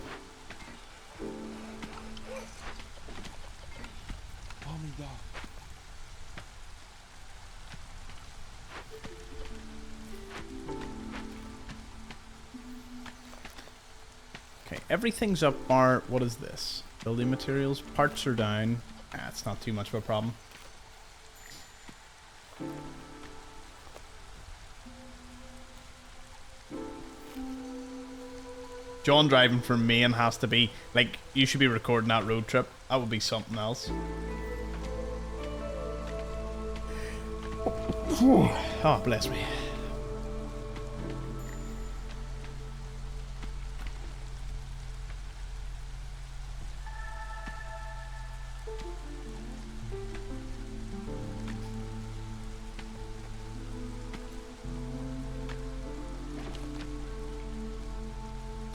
Everything's up bar. What is this? Building materials. Parts are down. Ah, it's not too much of a problem. John driving from Maine has to be like, you should be recording that road trip. That would be something else. Oh, bless me.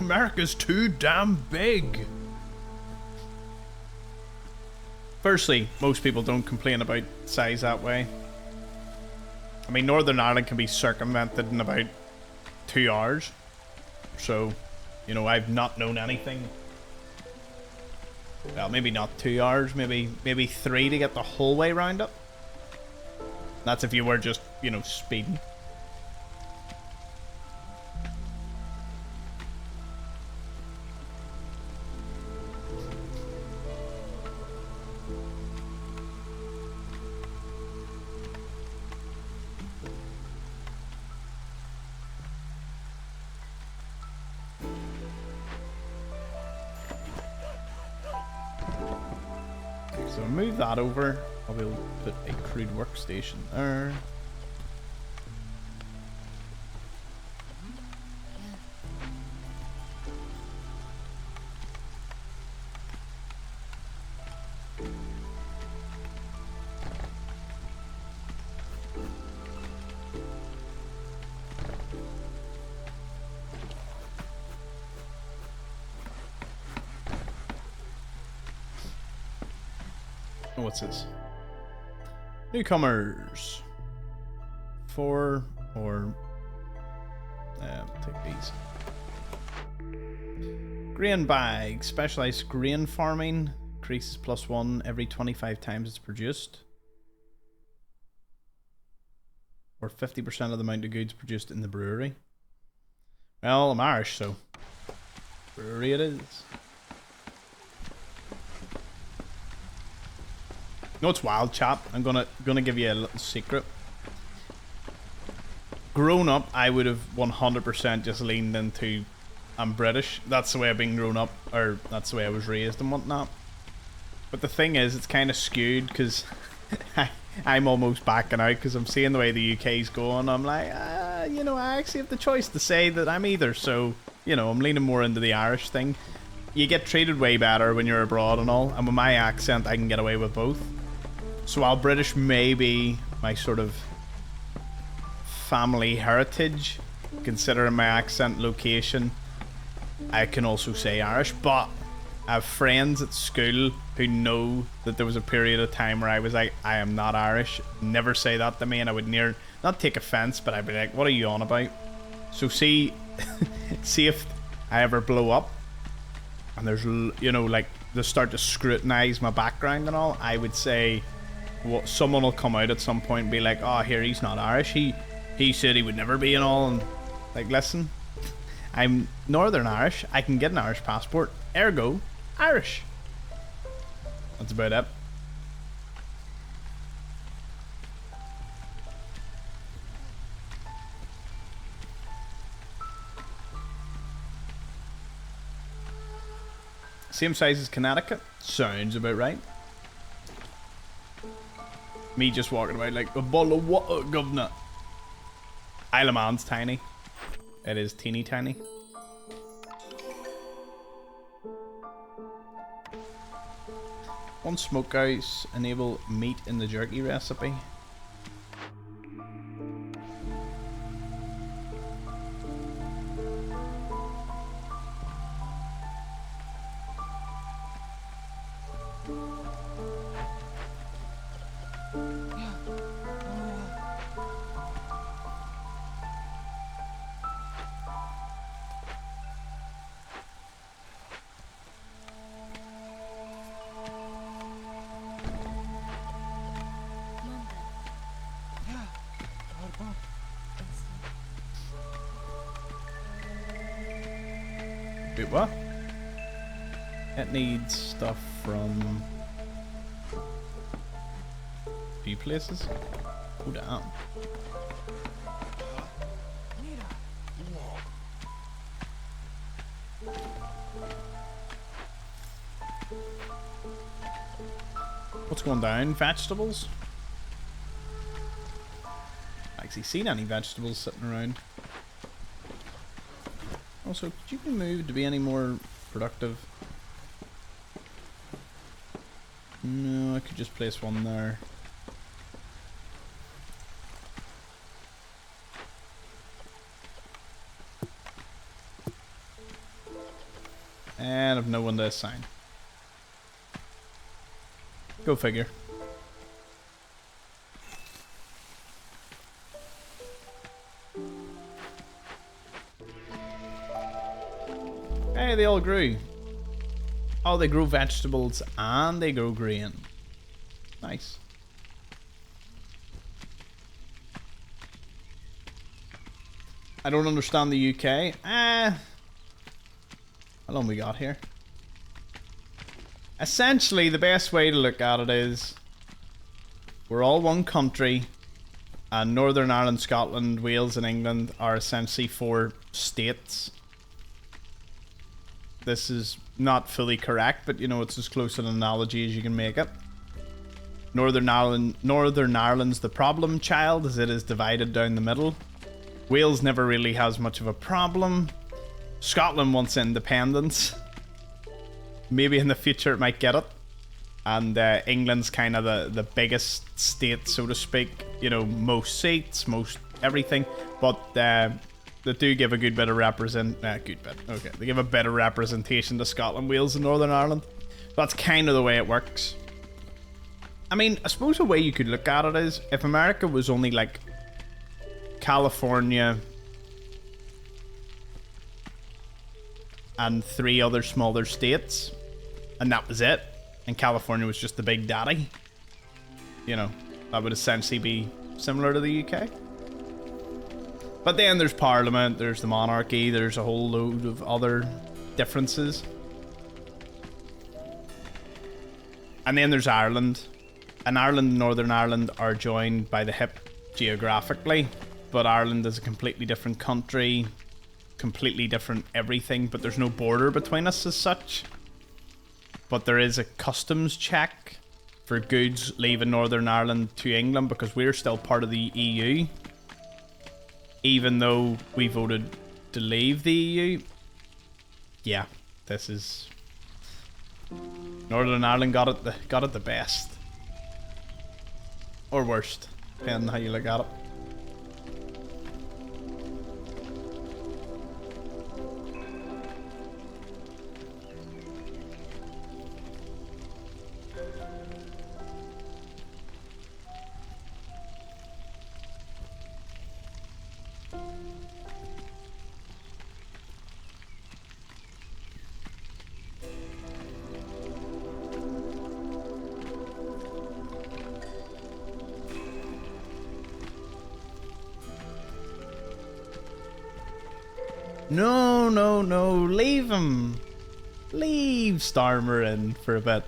America's too damn big. Firstly, most people don't complain about size that way. I mean, Northern Ireland can be circumvented in about 2 hours. So, you know, I've not known anything. Well, maybe not 2 hours, maybe 3 to get the whole way round up. That's if you were just, you know, speeding. So move that over. I'll be able to put a crude workstation there. Oh, what's this? Newcomers. 4 or take these. Grain bag. Specialized grain farming. Increases +1 every 25 times it's produced. Or 50% of the amount of goods produced in the brewery. Well, I'm Irish, so brewery it is. No, it's wild, chap. I'm gonna give you a little secret. Grown up, I would have 100% just leaned into I'm British. That's the way I've been grown up, or that's the way I was raised and whatnot. But the thing is, it's kind of skewed because I'm almost backing out because I'm seeing the way the UK's going. I'm like, you know, I actually have the choice to say that I'm either. So, you know, I'm leaning more into the Irish thing. You get treated way better when you're abroad and all, and with my accent, I can get away with both. So while British may be my sort of family heritage, considering my accent, location, I can also say Irish. But I have friends at school who know that there was a period of time where I was like, I am not Irish. Never say that to me, and I would not take offense, but I'd be like, what are you on about? So see, see if I ever blow up, and there's, you know, like, they start to scrutinize my background and all, I would say, well, someone will come out at some point and be like, oh, here, he's not Irish. He said he would never be and all, and like, listen, I'm Northern Irish. I can get an Irish passport. Ergo, Irish. That's about it. Same size as Connecticut? Sounds about right. Me just walking about like a bottle of water, governor. Isle of Man's tiny. It is teeny tiny. One smokehouse enable meat in the jerky recipe. Wait, what? It needs stuff from a few places. Oh damn. What's going down? Vegetables? Actually seen any vegetables sitting around. Also, could you be moved to be any more productive? No, I could just place one there. And I've no one to assign. Go figure. Hey, they all grew. Oh, they grow vegetables and they grow grain. Nice. I don't understand the UK. How long we got here? Essentially, the best way to look at it is we're all one country, and Northern Ireland, Scotland, Wales, and England are essentially 4 states. This is not fully correct, but you know, it's as close an analogy as you can make it. Northern Ireland's the problem child, as it is divided down the middle. Wales never really has much of a problem. Scotland wants independence. Maybe in the future it might get it. And England's kind of the biggest state, so to speak. You know, most seats, most everything. But they do give a good bit of they give a bit of representation to Scotland, Wales, and Northern Ireland. That's kind of the way it works. I mean, I suppose a way you could look at it is if America was only like California and 3 other smaller states, and that was it, and California was just the big daddy, you know, that would essentially be similar to the UK. But then there's Parliament, there's the monarchy, there's a whole load of other differences. And then there's Ireland. And Ireland and Northern Ireland are joined by the hip geographically, but Ireland is a completely different country, completely different everything, but there's no border between us as such. But there is a customs check for goods leaving Northern Ireland to England because we're still part of the EU. Even though we voted to leave the EU. Yeah, this is... Northern Ireland got it the best. Or worst, depending on how you look at it. No, no, no. Leave him. Leave Starmer in for a bit.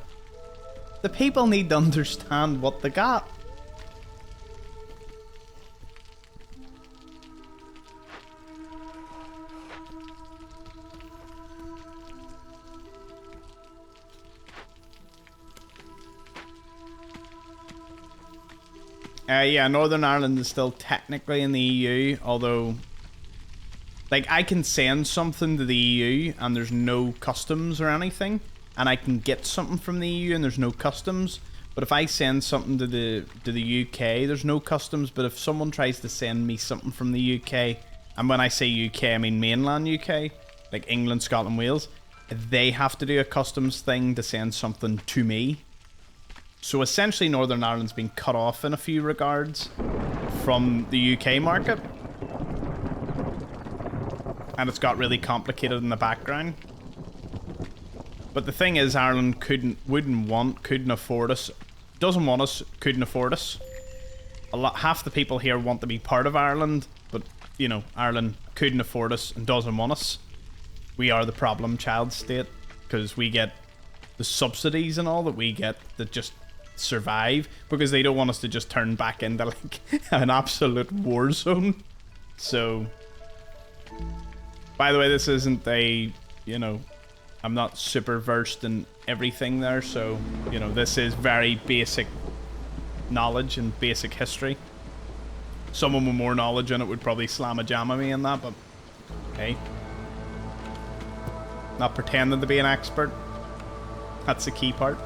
The people need to understand what they got. Yeah, Northern Ireland is still technically in the EU, although, like, I can send something to the EU and there's no customs or anything, and I can get something from the EU and there's no customs. But if I send something to the UK, there's no customs. But if someone tries to send me something from the UK, and when I say UK, I mean mainland UK, like England, Scotland, Wales, they have to do a customs thing to send something to me. So essentially Northern Ireland's been cut off in a few regards from the UK market. And it's got really complicated in the background. But the thing is, Ireland couldn't afford us. Doesn't want us, couldn't afford us. Half the people here want to be part of Ireland, but, you know, Ireland couldn't afford us and doesn't want us. We are the problem child state, because we get the subsidies and all that we get that just survive, because they don't want us to just turn back into like an absolute war zone. So, by the way, this isn't a, you know, I'm not super versed in everything there, so, you know, this is very basic knowledge and basic history. Someone with more knowledge in it would probably slam a jam at me in that, but hey, not pretending to be an expert. That's the key part.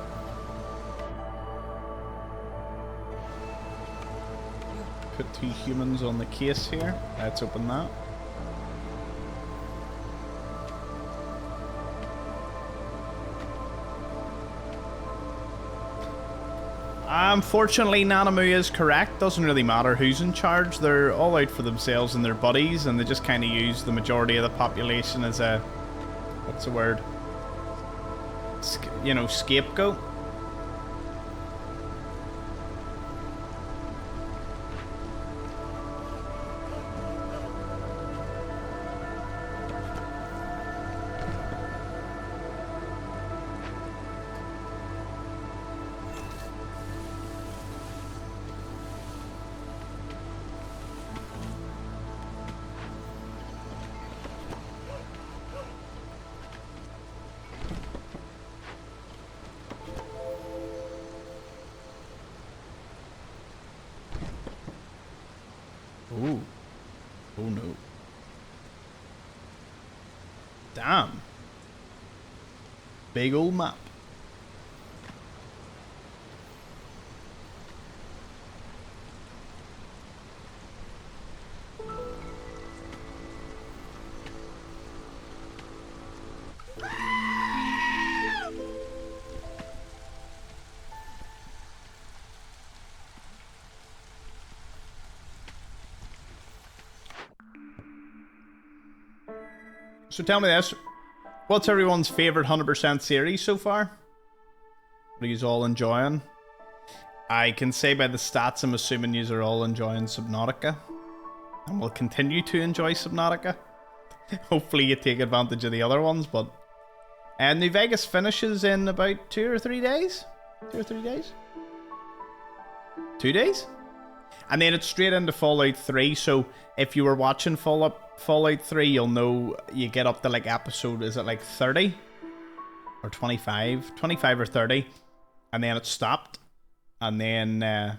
Put 2 humans on the case here. Let's open that. Unfortunately, Nanamu is correct. Doesn't really matter who's in charge. They're all out for themselves and their buddies, and they just kind of use the majority of the population as a, what's the word? You know, scapegoat. Ooh. Oh no. Damn. Big old map. So tell me this, what's everyone's favourite 100% series so far? What are you all enjoying? I can say by the stats, I'm assuming you are all enjoying Subnautica. And will continue to enjoy Subnautica. Hopefully you take advantage of the other ones, but... New Vegas finishes in about 2 or 3 days? 2 or 3 days? 2 days? And then it's straight into Fallout 3, so if you were watching Fallout 3, you'll know you get up to like episode, is it like 30? Or 25? 25 or 30. And then it stopped. And then,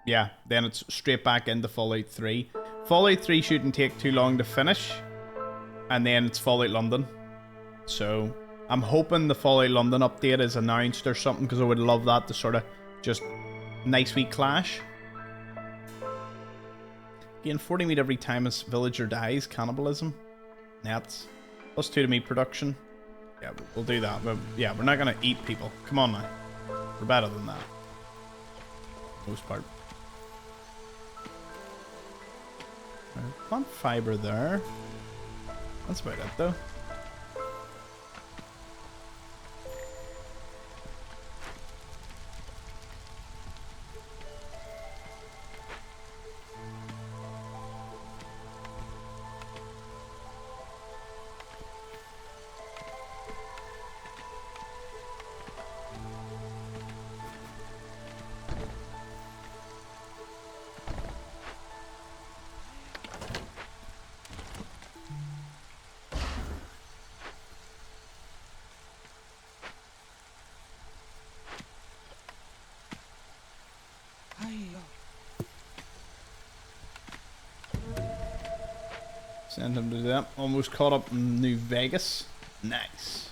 yeah, then it's straight back into Fallout 3. Fallout 3 shouldn't take too long to finish. And then it's Fallout London. So, I'm hoping the Fallout London update is announced or something, because I would love that to sort of just nice wee clash. Gain 40 meat every time a villager dies. Cannibalism. Nets. +2 to meat production. Yeah, we'll do that. But yeah, we're not going to eat people. Come on now. We're better than that. Most part. Plant fiber there. That's about it though. Send him to that. Almost caught up in New Vegas. Nice.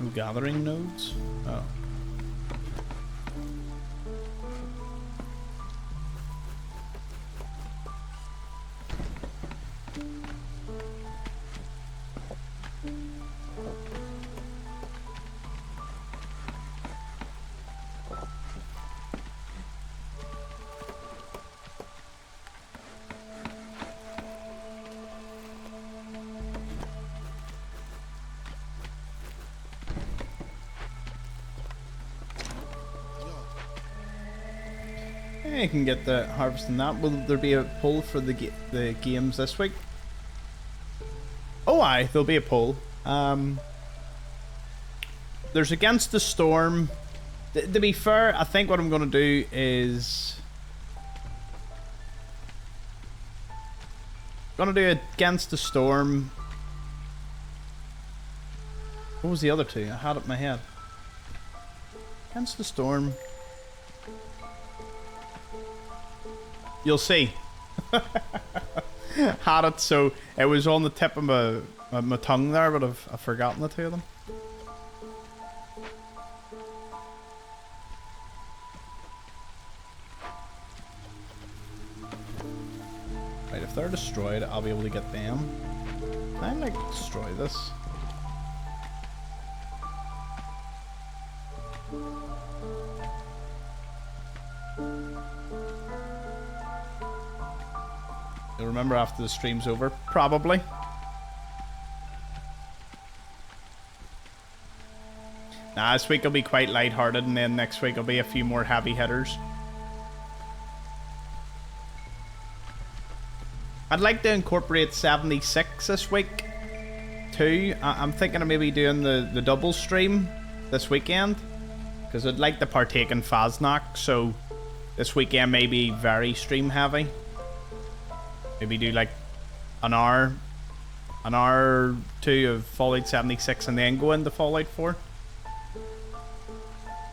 No gathering nodes? Oh. You can get the harvesting that. Will there be a poll for the games this week? Oh, aye, there'll be a poll. There's Against the Storm. To be fair, I think what I'm going to do is gonna do Against the Storm. What was the other two? I had it in my head. Against the Storm. You'll see. Had it, so it was on the tip of my tongue there, but I've forgotten the two of them. Right, if they're destroyed, I'll be able to get them. I might destroy this. You'll remember after the stream's over, probably. Nah, this week will be quite lighthearted, and then next week will be a few more heavy hitters. I'd like to incorporate 76 this week too. I'm thinking of maybe doing the double stream this weekend, because I'd like to partake in Faznak, so this weekend may be very stream heavy. Maybe do like an hour or two of Fallout 76 and then go into Fallout 4.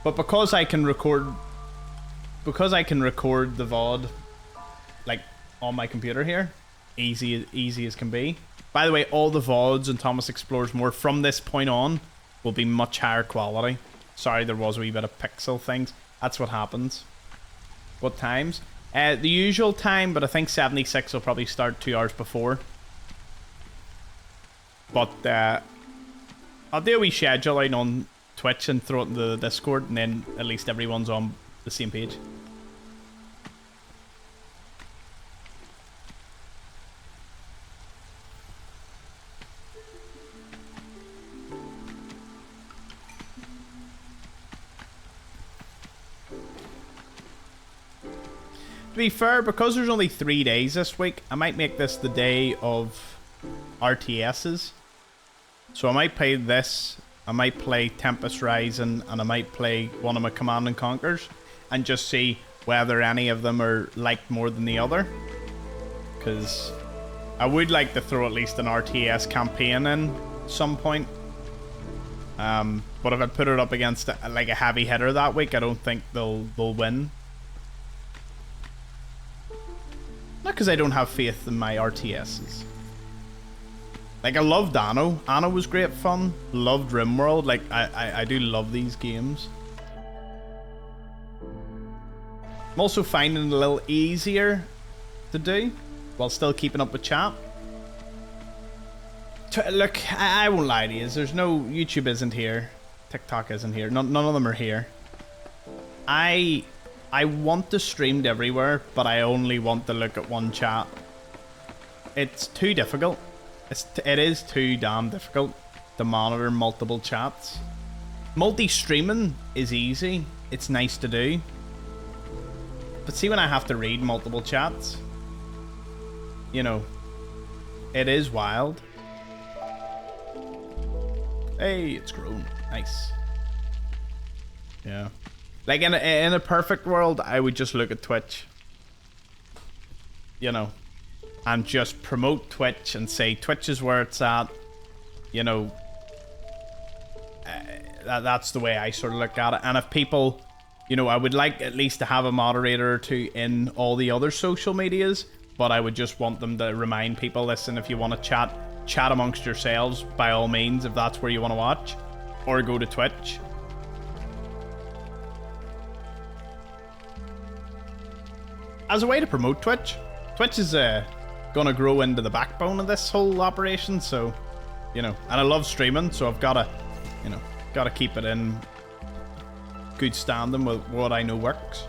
But because I can record the VOD like on my computer here, easy as can be. By the way, all the VODs and Thomas Explores More from this point on will be much higher quality. Sorry, there was a wee bit of pixel things. That's what happens. What times? The usual time, but I think 76 will probably start 2 hours before. But I'll do a wee schedule out on Twitch and throw it into the Discord, and then at least everyone's on the same page. To be fair, because there's only 3 days this week, I might make this the day of RTSs. So I might play this, I might play Tempest Rising, and I might play one of my Command and Conquers, and just see whether any of them are liked more than the other. Because I would like to throw at least an RTS campaign in some point. But if I put it up against like a heavy hitter that week, I don't think they'll win. Not because I don't have faith in my RTSs. Like, I loved Anno. Anno was great fun. Loved RimWorld. Like, I do love these games. I'm also finding it a little easier to do while still keeping up with chat. Look, I won't lie to you. There's no... YouTube isn't here. TikTok isn't here. None of them are here. I want to stream everywhere, but I only want to look at one chat. It's too difficult. It is too damn difficult to monitor multiple chats. Multi-streaming is easy. It's nice to do. But see, when I have to read multiple chats, you know, it is wild. Hey, it's grown. Nice. Yeah. Like in a perfect world, I would just look at Twitch, you know, and just promote Twitch and say Twitch is where it's at. You know, that's the way I sort of look at it. And if people, you know, I would like at least to have a moderator or two in all the other social medias, but I would just want them to remind people, listen, if you want to chat amongst yourselves, by all means, if that's where you want to watch, or go to Twitch. As a way to promote Twitch, Twitch is gonna grow into the backbone of this whole operation, so, you know, and I love streaming, so I've gotta, you know, gotta keep it in good standing with what I know works.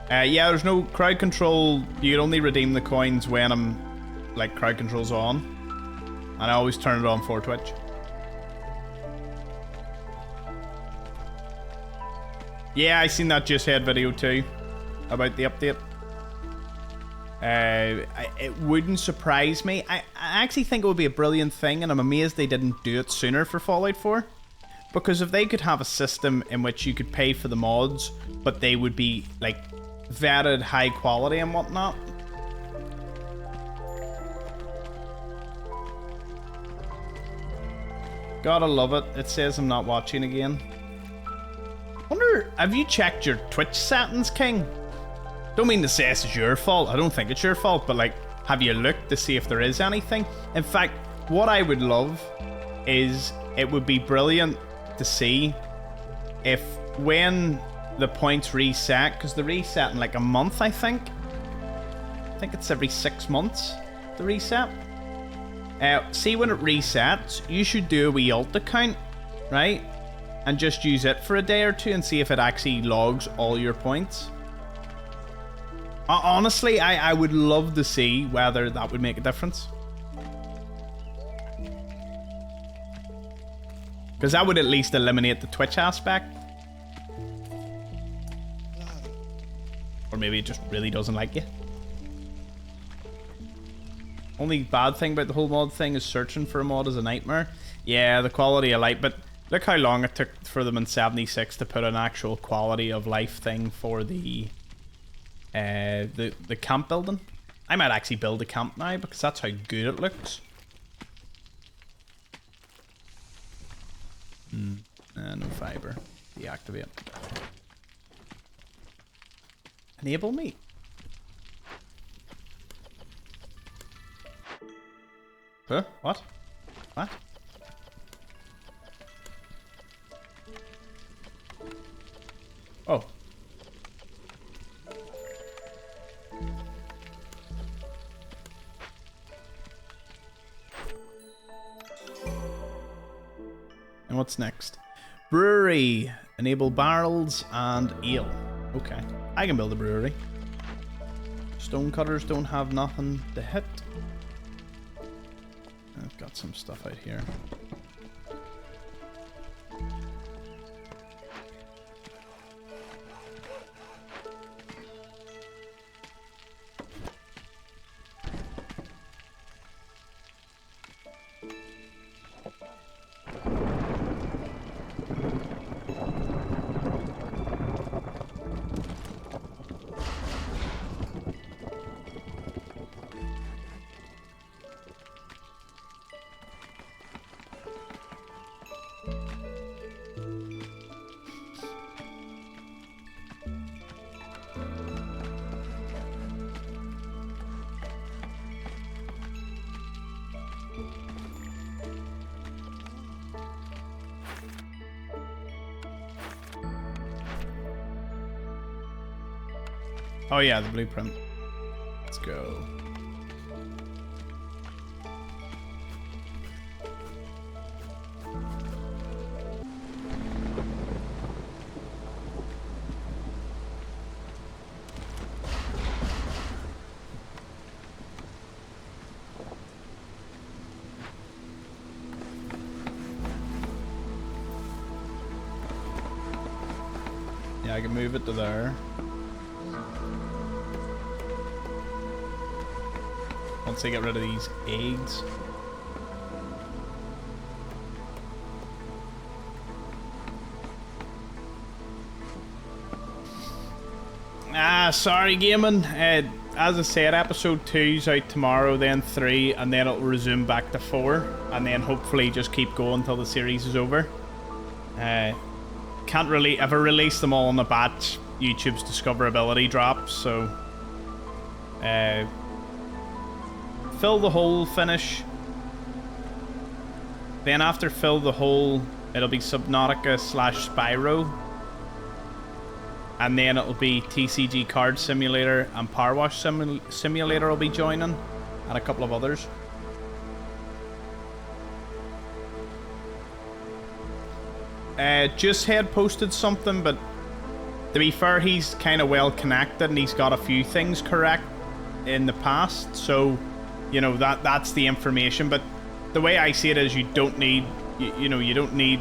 Yeah, there's no crowd control. You can only redeem the coins when crowd control's on, and I always turn it on for Twitch. Yeah, I seen that Just Head video too about the update. It wouldn't surprise me. I actually think it would be a brilliant thing, and I'm amazed they didn't do it sooner for Fallout 4. Because if they could have a system in which you could pay for the mods, but they would be like vetted, high quality and whatnot. Gotta love it. It says I'm not watching again. Wonder, have you checked your Twitch settings, King? Don't mean to say this is your fault. I don't think it's your fault, but like, have you looked to see if there is anything? In fact, what I would love is, it would be brilliant to see if when the points reset, because they reset in like a month, I think it's every 6 months, the reset. See when it resets, you should do a wee alt account, right? And just use it for a day or two and see if it actually logs all your points. Honestly, I would love to see whether that would make a difference. Because that would at least eliminate the Twitch aspect. Or maybe it just really doesn't like you. Only bad thing about the whole mod thing is searching for a mod is a nightmare. Yeah, the quality of life, but look how long it took for them in 76 to put an actual quality of life thing for the camp building. I might actually build a camp now because that's how good it looks. No fiber. Deactivate. Enable me. Huh? What? What? Oh. And what's next? Brewery. Enable barrels and ale. Okay. I can build a brewery. Stonecutters don't have nothing to hit. I've got some stuff out here. Oh yeah, the blueprint. Let's go. Yeah, I can move it to there. Once I get rid of these eggs. Sorry, gaming. As I said, episode 2's out tomorrow, then 3, and then it'll resume back to 4, and then hopefully just keep going until the series is over. Can't really ever release them all on a batch. YouTube's discoverability drops, so fill the hole finish. Then after fill the hole, it'll be Subnautica / Spyro. And then it'll be TCG Card Simulator and Power Wash Simulator will be joining, and a couple of others. Just had posted something, but to be fair, he's kind of well connected and he's got a few things correct in the past, so you know that's the information. But the way I see it is, you don't need you don't need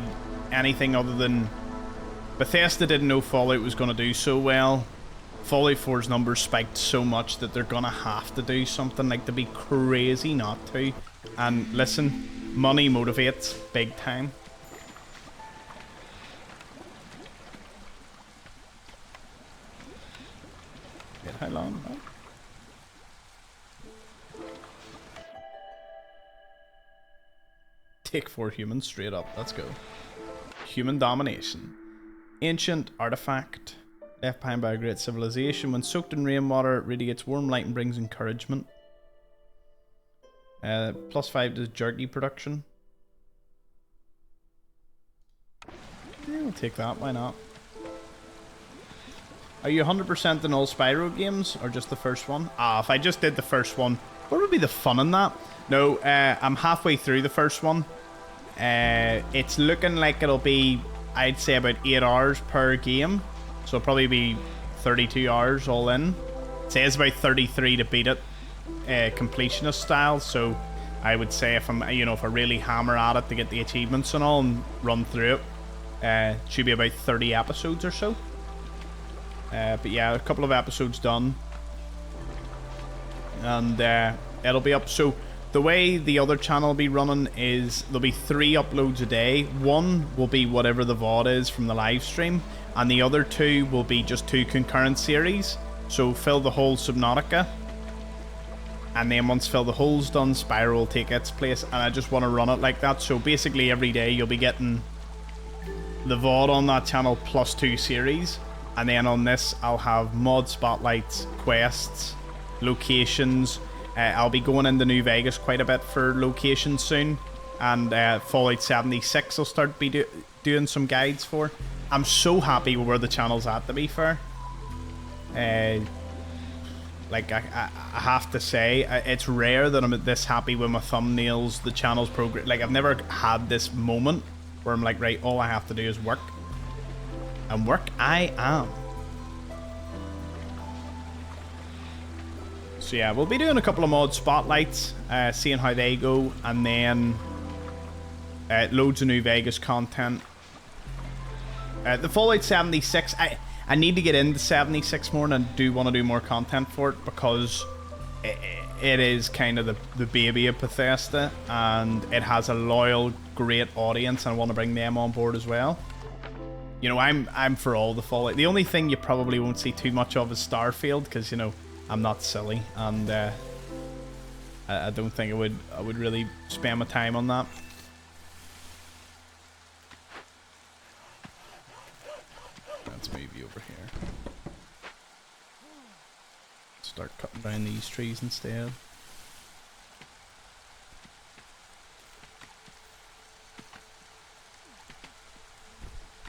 anything other than Bethesda didn't know Fallout was going to do so well. Fallout 4's numbers spiked so much that they're going to have to do something. Like, to be crazy not to. And listen, money motivates big time. Wait, how long? Take 4 humans straight up. Let's go. Human domination. Ancient artifact. Left behind by a great civilization. When soaked in rainwater, it radiates warm light and brings encouragement. +5 to jerky production. Yeah, we'll take that. Why not? Are you 100% in all Spyro games, or just the first one? If I just did the first one, what would be the fun in that? No, I'm halfway through the first one. It's looking like it'll be, I'd say, about 8 hours per game. So it'll probably be 32 hours all in. It says about 33 to beat it, completionist style. So I would say if if I really hammer at it to get the achievements and all and run through it, should be about 30 episodes or so. But yeah, a couple of episodes done. And it'll be up. So the way the other channel will be running is there'll be 3 uploads a day. One will be whatever the VOD is from the live stream, and the other 2 will be just 2 concurrent series. So fill the whole Subnautica, and then once fill the hole's done, Spyro will take its place, and I just want to run it like that. So basically every day you'll be getting the VOD on that channel plus 2 series, and then on this I'll have mod spotlights, quests, locations. I'll be going into New Vegas quite a bit for locations soon, and Fallout 76 I'll start doing some guides for. I'm so happy with where the channel's at, to be fair. Like, I have to say, it's rare that I'm this happy with my thumbnails, the channel's progress. Like, I've never had this moment where I'm like, right, all I have to do is work. And work I am. So yeah, we'll be doing a couple of mod spotlights, seeing how they go, and then loads of New Vegas content. The Fallout 76, I need to get into 76 more, and I do want to do more content for it, because it is kind of the baby of Bethesda, and it has a loyal, great audience, and I want to bring them on board as well. You know, I'm for all the Fallout. The only thing you probably won't see too much of is Starfield, because, you know, I'm not silly, and I don't think I would really spend my time on that. Let's move you over here. Start cutting down these trees instead.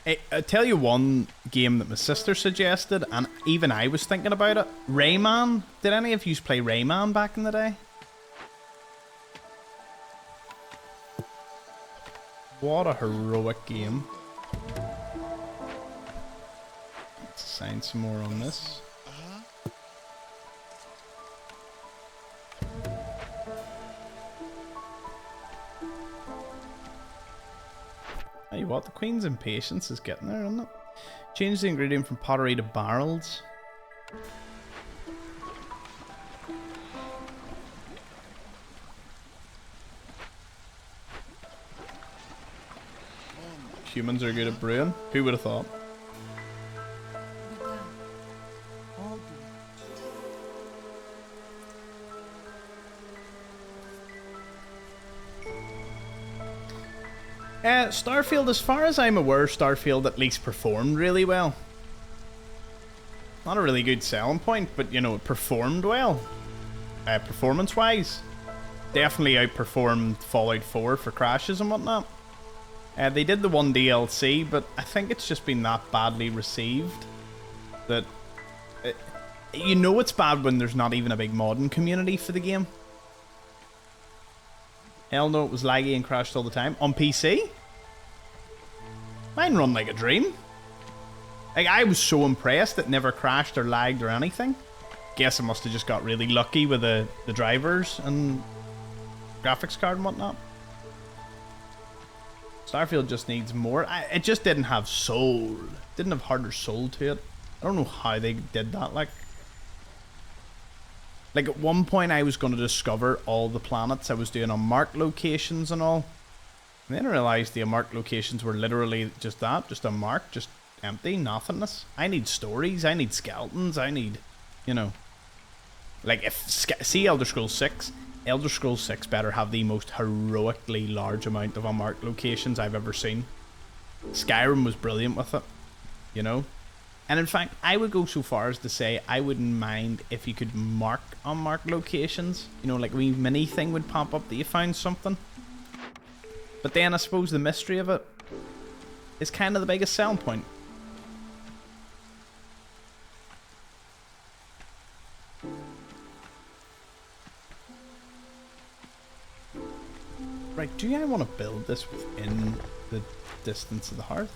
Hey, I'll tell you one game that my sister suggested, and even I was thinking about it. Rayman. Did any of you play Rayman back in the day? What a heroic game. Let's assign some more on this. Hey, what? The Queen's impatience is getting there, isn't it? Change the ingredient from pottery to barrels. Humans are good at brewing. Who would have thought? Starfield, as far as I'm aware, Starfield at least performed really well. Not a really good selling point, but you know, it performed well. Performance-wise, definitely outperformed Fallout 4 for crashes and whatnot. They did the one DLC, but I think it's just been that badly received that you know it's bad when there's not even a big modding community for the game. Hell no, it was laggy and crashed all the time. On PC? Mine run like a dream. Like, I was so impressed it never crashed or lagged or anything. Guess I must have just got really lucky with the drivers and graphics card and whatnot. Starfield just needs more. It just didn't have soul. Didn't have heart or soul to it. I don't know how they did that. Like at one point I was going to discover all the planets I was doing on marked locations and all. And then I realised the unmarked locations were literally just that. Just unmarked. Just empty. Nothingness. I need stories. I need skeletons. I need, you know. Like, see Elder Scrolls 6. Elder Scrolls 6 better have the most heroically large amount of unmarked locations I've ever seen. Skyrim was brilliant with it. You know. And in fact, I would go so far as to say I wouldn't mind if you could mark unmarked locations. You know, like a wee mini thing would pop up that you found something. But then I suppose the mystery of it is kind of the biggest selling point. Right, do I want to build this within the distance of the hearth?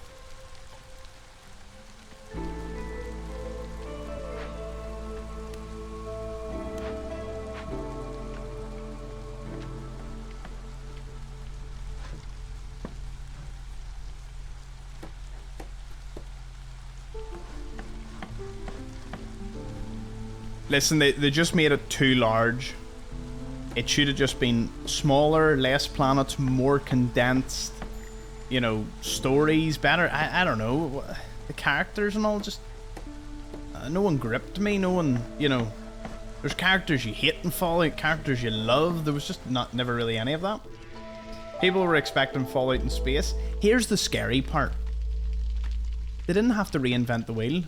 Listen, they just made it too large. It should have just been smaller, less planets, more condensed, you know, stories, better. I don't know. The characters and all just... no one gripped me, no one, you know... There's characters you hate in Fallout, characters you love. There was just never really any of that. People were expecting Fallout in space. Here's the scary part. They didn't have to reinvent the wheel.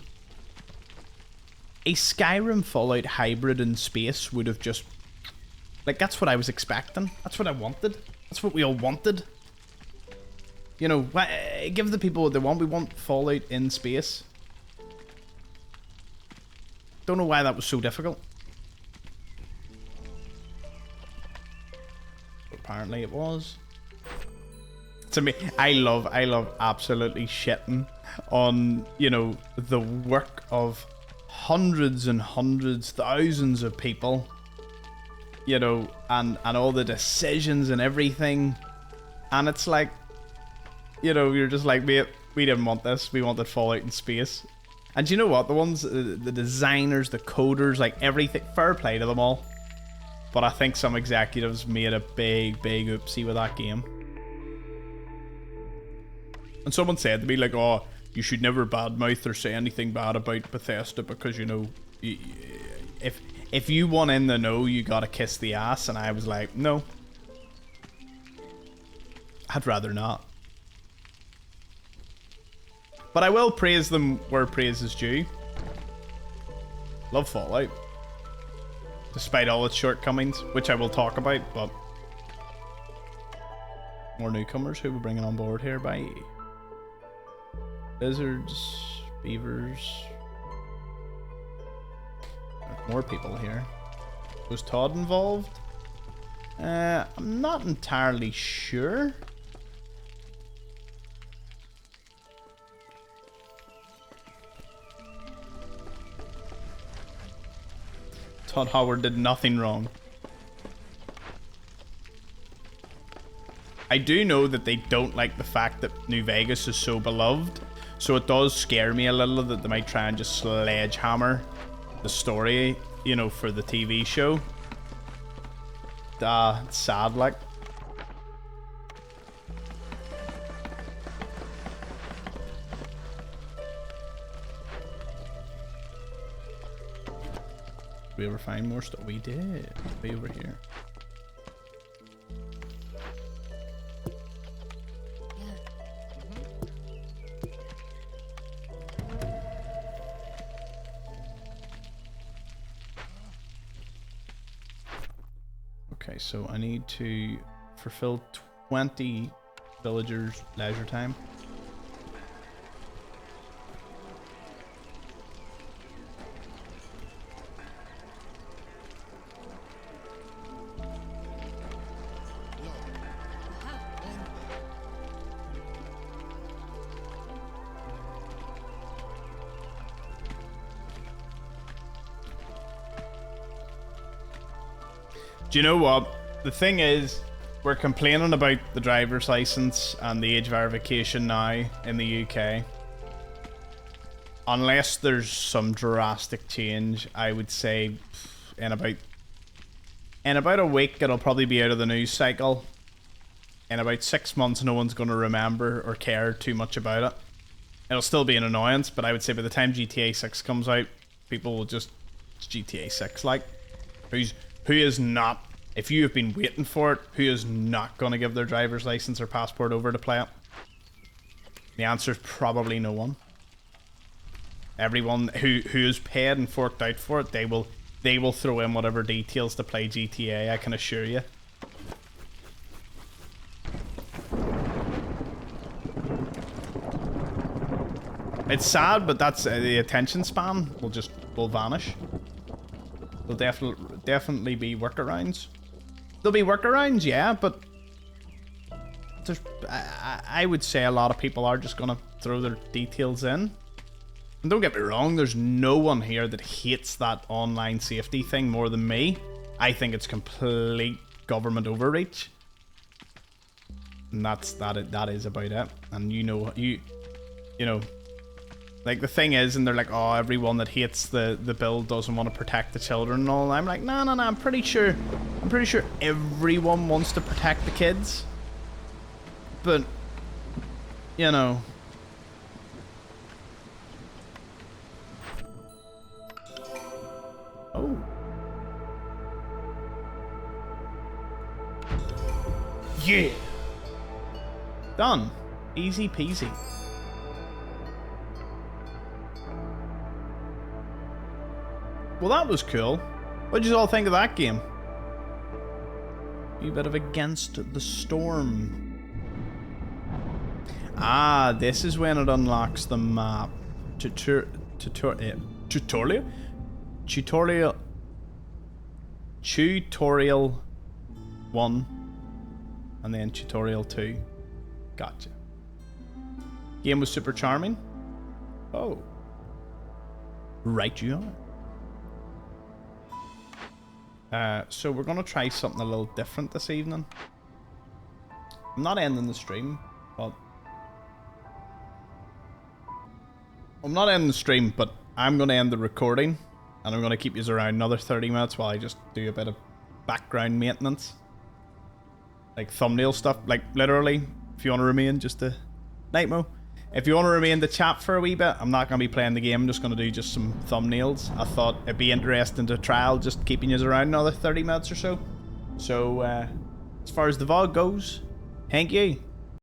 A Skyrim Fallout hybrid in space would have just... Like, that's what I was expecting. That's what I wanted. That's what we all wanted. You know, give the people what they want. We want Fallout in space. Don't know why that was so difficult. Apparently it was. To me, I love absolutely shitting on, you know, the work of hundreds and hundreds, thousands of people, you know, and all the decisions and everything. And it's like, you know, you're just like, mate, we didn't want this. We wanted Fallout in space. And you know what? The ones, the designers, the coders, like everything, fair play to them all. But I think some executives made a big oopsie with that game. And someone said to me, like, oh, you should never badmouth or say anything bad about Bethesda because, you know, if you want in the know, you gotta kiss the ass. And I was like, no. I'd rather not. But I will praise them where praise is due. Love Fallout. Despite all its shortcomings, which I will talk about, but... More newcomers who we're bringing on board here. Bye. Lizards, beavers. More people here. Was Todd involved? I'm not entirely sure. Todd Howard did nothing wrong. I do know that they don't like the fact that New Vegas is so beloved, so it does scare me a little that they might try and just sledgehammer the story, you know, for the TV show. It's sad, like. Did we ever find more stuff? We did. Way over here. Yes. Okay, so I need to fulfill 20 villagers' leisure time. Do you know what? The thing is, we're complaining about the driver's license and the age verification now in the UK. Unless there's some drastic change, I would say in about a week it'll probably be out of the news cycle. In about 6 months, no one's going to remember or care too much about it. It'll still be an annoyance, but I would say by the time GTA 6 comes out, people will just... It's GTA 6, like. Who is not, if you have been waiting for it, who is not going to give their driver's license or passport over to play it? The answer is probably no one. Everyone who is paid and forked out for it, they will throw in whatever details to play GTA, I can assure you. It's sad, but that's the attention span will vanish. There'll definitely be workarounds. There'll be workarounds, yeah, but there's, I would say a lot of people are just gonna throw their details in. And don't get me wrong, there's no one here that hates that online safety thing more than me. I think it's complete government overreach. And that is about it. And you know, like the thing is, and they're like, oh, everyone that hates the bill doesn't want to protect the children and all. And I'm like, no, I'm pretty sure everyone wants to protect the kids. But, you know. Oh. Yeah. Done. Easy peasy. Well, that was cool. What did you all think of that game? A bit of Against the Storm. Ah, this is when it unlocks the map. Tutorial 1 and then tutorial 2. Gotcha. Game was super charming. Oh. Right you are. So we're going to try something a little different this evening. I'm not ending the stream, but... I'm not ending the stream, but I'm going to end the recording. And I'm going to keep you around another 30 minutes while I just do a bit of background maintenance. Like thumbnail stuff. Like literally, if you want to remain, just a... Nightmo. If you want to remain the chat for a wee bit, I'm not going to be playing the game. I'm just going to do just some thumbnails. I thought it'd be interesting to trial just keeping you around another 30 minutes or so. So, as far as the VOD goes, thank you.